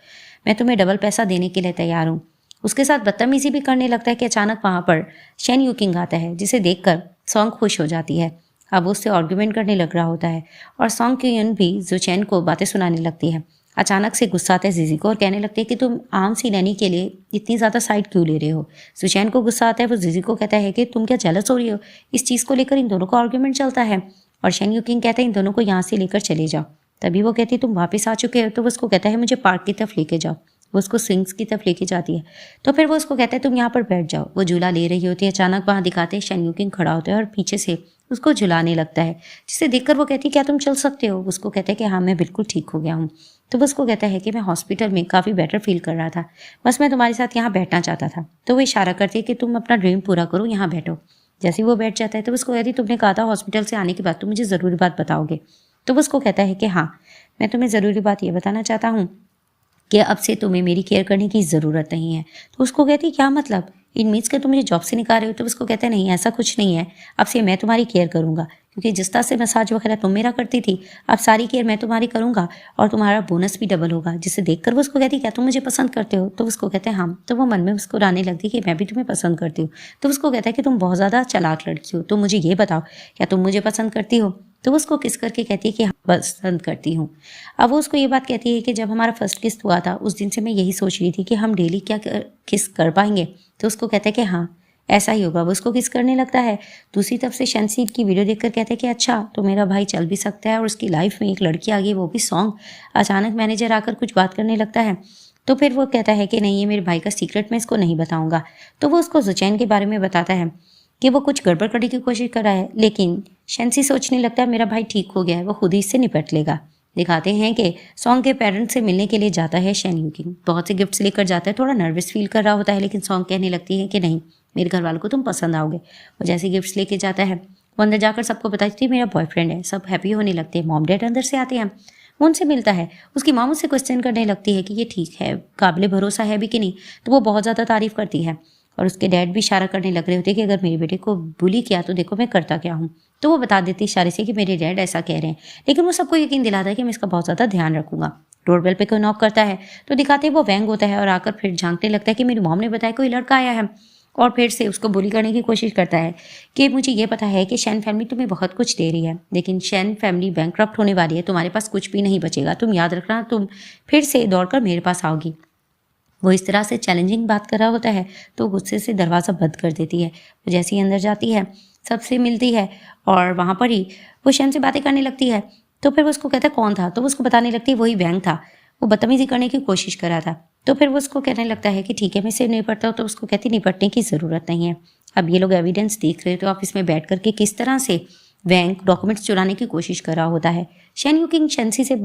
A: मैं तुम्हें डबल पैसा देने के लिए तैयार हूँ। उसके साथ बदतमीजी भी करने लगता है कि अचानक वहाँ पर शन यूकिंग आता है, जिसे देखकर सॉन्ग खुश हो जाती है। अब उससे आर्ग्यूमेंट करने लग रहा होता है और सॉन्ग क्यून भी ज़ूचैन को बातें सुनाने लगती है। अचानक से गुस्सा आता है जीजी को और कहने लगती है कि तुम आम सी नैनी के लिए इतनी ज़्यादा साइड क्यों ले रहे हो। ज़ूचैन को गुस्सा आता है, वो जीजी को कहता है कि तुम क्या जेलस हो रही हो, इस चीज़ को लेकर इन दोनों का आर्ग्यूमेंट चलता है। और शन यूकिंग कहता है इन दोनों को यहाँ से लेकर चले जाओ। तभी वो कहती है तुम वापस आ चुके हो। तो वो उसको कहता है मुझे पार्क की तरफ लेके जाओ। वो उसको स्विंग्स की तरफ लेके जाती है। तो फिर वो उसको कहता है तुम यहाँ पर बैठ जाओ। वो झूला ले रही होती है। अचानक वहाँ दिखाते हैं शन यूकिंग खड़ा होता है और पीछे से उसको झुलाने लगता है, जिसे देखकर वो कहती है क्या तुम चल सकते हो। उसको कहता है कि हाँ मैं बिल्कुल ठीक हो गया हूँ। तो वो उसको कहता है कि मैं हॉस्पिटल में काफ़ी बेटर फील कर रहा था, बस मैं तुम्हारे साथ यहाँ बैठना चाहता था। तो वो इशारा करती है कि तुम अपना ड्रीम पूरा करो, यहाँ बैठो। जैसे ही वो बैठ जाता है तो उसको कहती तुमने कहा था हॉस्पिटल से आने के बाद तुम मुझे ज़रूरी बात बताओगे। तो वो उसको कहता है कि हाँ, मैं तुम्हें ज़रूरी बात ये बताना चाहता हूँ कि अब से तुम्हें मेरी केयर करने की ज़रूरत नहीं है। तो उसको कहती क्या मतलब, इन मीन्स के तुम मुझे जॉब से निकाल रहे हो। तो उसको कहते हैं नहीं, ऐसा कुछ नहीं है, अब से मैं तुम्हारी केयर करूँगा, क्योंकि जिस तरह से मसाज वगैरह तुम मेरा करती थी, अब सारी केयर मैं तुम्हारी करूँगा और तुम्हारा बोनस भी डबल होगा। जिसे देखकर वो उसको कहती क्या तुम मुझे पसंद करते हो। तो उसको कहते हैं हाँ। तो वो मन में उसको राने लगती कि मैं भी तुम्हें पसंद करती हूँ। तो उसको कहता है कि तुम बहुत ज़्यादा चालाक लड़की हो, तो मुझे ये बताओ क्या तुम मुझे पसंद करती हो। तो वो उसको किस करके कहती है कि हाँ पसंद करती हूँ। अब वो उसको ये बात कहती है कि जब हमारा फर्स्ट किस हुआ था उस दिन से मैं यही सोच रही थी कि हम डेली क्या किस कर पाएंगे। तो उसको कहता है कि हाँ ऐसा ही होगा। वो उसको किस करने लगता है। दूसरी तरफ से शनसील की वीडियो देखकर कहते हैं कि अच्छा तो मेरा भाई चल भी सकता है और उसकी लाइफ में एक लड़की आ गई, वो भी सॉन्ग। अचानक मैनेजर आकर कुछ बात करने लगता है। तो फिर वो कहता है कि नहीं ये मेरे भाई का सीक्रेट, मैं इसको नहीं बताऊंगा। तो वो उसको ज़ूचैन के बारे में बताता है कि वो कुछ गड़बड़ करने की कोशिश कर रहा है, लेकिन शनसी सोचने लगता है मेरा भाई ठीक हो गया है, वो खुद ही इससे निपट लेगा। दिखाते हैं कि सॉन्ग के पेरेंट्स से मिलने के लिए जाता है शन यूकिंग। बहुत से गिफ्ट्स लेकर जाता है, थोड़ा नर्वस फील कर रहा होता है, लेकिन सॉन्ग कहने लगती है कि नहीं मेरे घर वालों को तुम पसंद आओगे। वो जैसे गिफ्ट्स लेके जाता है, वो अंदर जाकर सबको बताती है मेरा बॉयफ्रेंड है। सब हैप्पी होने लगते हैं। मॉम डैड अंदर से आते हैं, वो उनसे मिलता है। उसकी मॉम उससे क्वेश्चन करने लगती है कि ये ठीक है, काबिल भरोसा है भी कि नहीं। तो वो बहुत ज़्यादा तारीफ करती है और उसके डैड भी इशारा करने लग रहे होते कि अगर मेरे बेटे को बुली किया तो देखो मैं करता क्या हूँ। तो वो बता देती इशारे से कि मेरे डैड ऐसा कह रहे हैं, लेकिन वो सबको यकीन दिलाता है कि मैं इसका बहुत ज़्यादा ध्यान रखूंगा। डोरबेल पे कोई नॉक करता है तो दिखाते वो वैंग होता है और आकर फिर झांकने लगता है कि मेरी मॉम ने बताया कोई लड़का आया है और फिर से उसको बुली करने की कोशिश करता है कि मुझे ये पता है कि शैन फैमिली तुम्हें बहुत कुछ दे रही है, लेकिन शैन फैमिली बैंकक्रप्ट होने वाली है, तुम्हारे पास कुछ भी नहीं बचेगा, तुम याद रखना तुम फिर से दौड़कर मेरे पास आओगी। वो इस तरह से चैलेंजिंग बात कर रहा होता है तो गुस्से से दरवाज़ा बंद कर देती है। वो जैसे ही अंदर जाती है सबसे मिलती है और वहाँ पर ही वो शैन से बातें करने लगती है। तो फिर वो उसको कहता है कौन था। तो वो उसको बताने लगती है वही वैंग था, वो बदतमीजी करने की कोशिश कर रहा था। तो फिर वो उसको कहने लगता है कि ठीक है मैं इससे निपटता हूँ। तो उसको कहती निपटने की ज़रूरत नहीं है। अब ये लोग एविडेंस देख रहे हो तो ऑफिस में बैठ करके किस तरह से वैंग डॉक्यूमेंट्स चुराने की कोशिश कर रहा होता है। शन यूकिंग शनसी से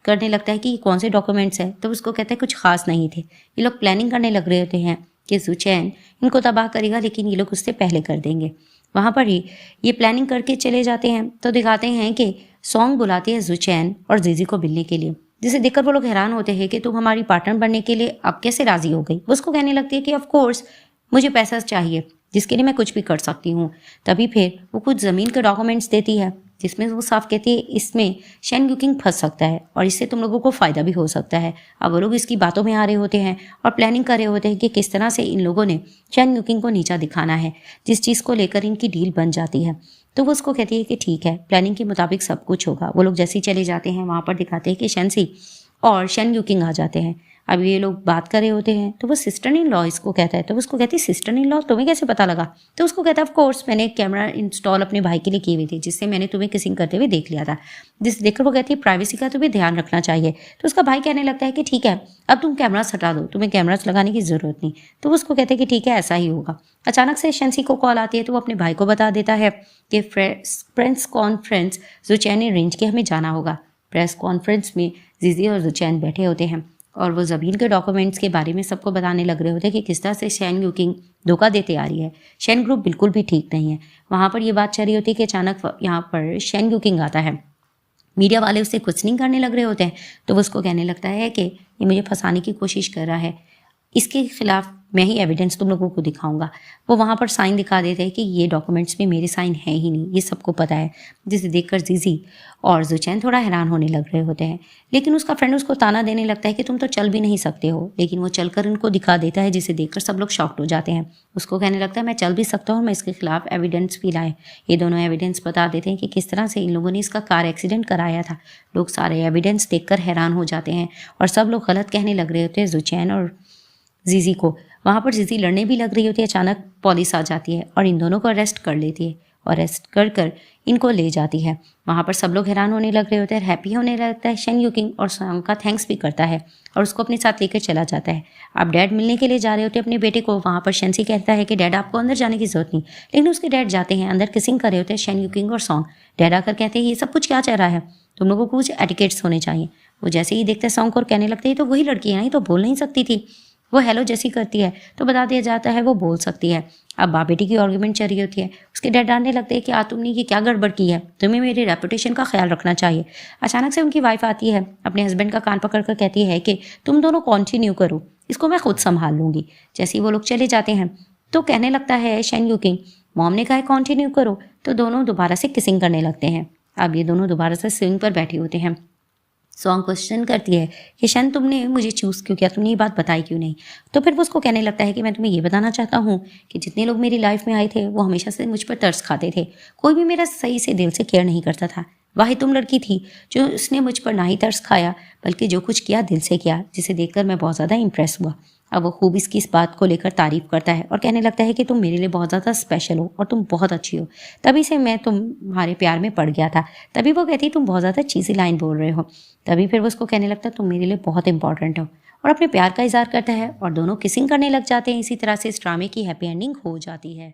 A: करने लगता है कि ये कौन से डॉक्यूमेंट्स हैं। तो उसको कहता है कुछ खास नहीं थे, ये लोग प्लानिंग करने लग रहे होते हैं कि ज़ूचैन इनको तबाह करेगा, लेकिन ये लोग उससे पहले कर देंगे। वहाँ पर ही ये प्लानिंग करके चले जाते हैं तो दिखाते हैं कि सॉन्ग बुलाती है ज़ूचैन और जीजी को मिलने के लिए, जिसे देखकर वो लोग हैरान होते हैं कि तुम हमारी पार्टनर बनने के लिए अब कैसे राजी हो गई। वो उसको कहने लगती है कि ऑफ कोर्स मुझे पैसा चाहिए जिसके लिए मैं कुछ भी कर सकती हूँ। तभी फिर वो कुछ ज़मीन के डॉक्यूमेंट्स देती है जिसमें वो साफ कहती है इसमें शन यूकिंग फंस सकता है और इससे तुम लोगों को फ़ायदा भी हो सकता है। अब वो लोग इसकी बातों में आ रहे होते हैं और प्लानिंग कर रहे होते हैं कि किस तरह से इन लोगों ने शन यूकिंग को नीचा दिखाना है, जिस चीज़ को लेकर इनकी डील बन जाती है। तो वो उसको कहती है कि ठीक है प्लानिंग के मुताबिक सब कुछ होगा। वो लोग जैसे ही चले जाते हैं वहाँ पर दिखाते हैं कि शनसी और शन युकिंग आ जाते हैं। अब ये लोग बात कर रहे होते हैं तो वो सिस्टर इन लॉ इसको कहता है, तो उसको कहती है सिस्टर इन लॉ तुम्हें कैसे पता लगा? तो उसको कहता है ऑफ कोर्स मैंने एक कैमरा इंस्टॉल अपने भाई के लिए की हुई थी जिससे मैंने तुम्हें किसिंग करते हुए देख लिया था। जिसे देखकर वो कहती है प्राइवेसी का तुम्हें ध्यान रखना चाहिए। तो उसका भाई कहने लगता है कि ठीक है अब तुम कैमरास हटा दो, तुम्हें कैमरास लगाने की जरूरत नहीं। तो वो उसको कहते हैं कि ठीक है ऐसा ही होगा। अचानक से शेंसी को कॉल आती है तो वो अपने भाई को बता देता है कि प्रेस कॉन्फ्रेंस ज़ुचैन ने अरेंज की, हमें जाना होगा। प्रेस कॉन्फ्रेंस में जीजी और ज़ुचैन बैठे होते हैं और वो ज़बीन के डॉक्यूमेंट्स के बारे में सबको बताने लग रहे होते हैं कि किस तरह से शन युकिंग धोखा देते आ रही है। शन ग्रुप बिल्कुल भी ठीक नहीं है। वहाँ पर ये बात चल रही होती है कि अचानक यहाँ पर शन युकिंग आता है। मीडिया वाले उससे क्वेश्चनिंग करने लग रहे होते हैं तो वो उसको कहने लगता है कि ये मुझे फंसाने की कोशिश कर रहा है, इसके खिलाफ मैं ही एविडेंस तुम लोगों को दिखाऊंगा। वो वहाँ पर साइन दिखा देते हैं कि ये डॉक्यूमेंट्स में मेरे साइन है ही नहीं, ये सबको पता है। जिसे देखकर जीजी और ज़ुचैन थोड़ा हैरान होने लग रहे होते हैं, लेकिन उसका फ्रेंड उसको ताना देने लगता है कि तुम तो चल भी नहीं सकते हो, लेकिन वो चलकर उनको दिखा देता है जिसे देखकर सब लोग शॉक्ड हो जाते हैं। उसको कहने लगता है मैं चल भी सकता हूँ और मैं इसके खिलाफ एविडेंस भी लाए। ये दोनों एविडेंस बता देते हैं कि किस तरह से इन लोगों ने इसका कार एक्सीडेंट कराया था। लोग सारे एविडेंस देखकर हैरान हो जाते हैं और सब लोग गलत कहने लग रहे होते हैं ज़ुचैन और जीजी को। वहाँ पर जीजी लड़ने भी लग रही होती है, अचानक पुलिस आ जाती है और इन दोनों को अरेस्ट कर लेती है और अरेस्ट कर कर इनको ले जाती है। वहाँ पर सब लोग हैरान होने लग रहे होते हैं, हैप्पी होने लगता है शन युकिंग और सॉन्ग का थैंक्स भी करता है और उसको अपने साथ लेकर चला जाता है। अब डैड मिलने के लिए जा रहे होते हैं अपने बेटे को। वहाँ पर शेंसी कहता है कि डैड आपको अंदर जाने की जरूरत नहीं, लेकिन उसके डैड जाते हैं अंदर, किसिंग कर रहे होते हैं शन युकिंग और सॉन्ग। डैड आकर कहते हैं ये सब कुछ क्या चल रहा है, तुम लोगों को कुछ एटिकेट्स होने चाहिए। वो जैसे ही देखते हैं सॉन्ग को और कहने लगते हैं तो वही लड़की है ना, ये तो बोल नहीं सकती थी। वो हेलो जैसी करती है तो बता दिया जाता है वो बोल सकती है। अब बाप बेटी की आर्ग्यूमेंट चल रही होती है। उसके डैड डांटने लगते हैं कि तुमने ये क्या गड़बड़ की है, तुम्हें मेरी रेपुटेशन का ख्याल रखना चाहिए। अचानक से उनकी वाइफ आती है, अपने हस्बैंड का कान पकड़ कर कहती है कि तुम दोनों कंटिन्यू करो, इसको मैं खुद संभाल लूंगी। जैसे ही वो लोग चले जाते हैं तो कहने लगता है शन युकिंग मॉम ने कहा है कंटिन्यू करो, तो दोनों दोबारा से किसिंग करने लगते हैं। अब ये दोनों दोबारा से स्विंग पर बैठे होते हैं। सॉन्ग क्वेश्चन करती है कि शन तुमने मुझे चूज़ क्यों किया, तुमने ये बात बताई क्यों नहीं? तो फिर वो उसको कहने लगता है कि मैं तुम्हें ये बताना चाहता हूँ कि जितने लोग मेरी लाइफ में आए थे वो हमेशा से मुझ पर तरस खाते थे, कोई भी मेरा सही से दिल से केयर नहीं करता था। वही तुम लड़की थी जो उसने मुझ पर ना ही तरस खाया बल्कि जो कुछ किया दिल से किया, जिसे देखकर मैं बहुत ज़्यादा इंप्रेस हुआ। अब वो खूब इसकी इस बात को लेकर तारीफ करता है और कहने लगता है कि तुम मेरे लिए बहुत ज़्यादा स्पेशल हो और तुम बहुत अच्छी हो, तभी से मैं तुम्हारे प्यार में पड़ गया था। तभी वो कहती तुम बहुत ज़्यादा चीज़ी लाइन बोल रहे हो। तभी फिर वो उसको कहने लगता तुम मेरे लिए बहुत इंपॉर्टेंट हो और अपने प्यार का इजहार करता है और दोनों किसिंग करने लग जाते हैं। इसी तरह से इस ड्रामे की हैप्पी एंडिंग हो जाती है।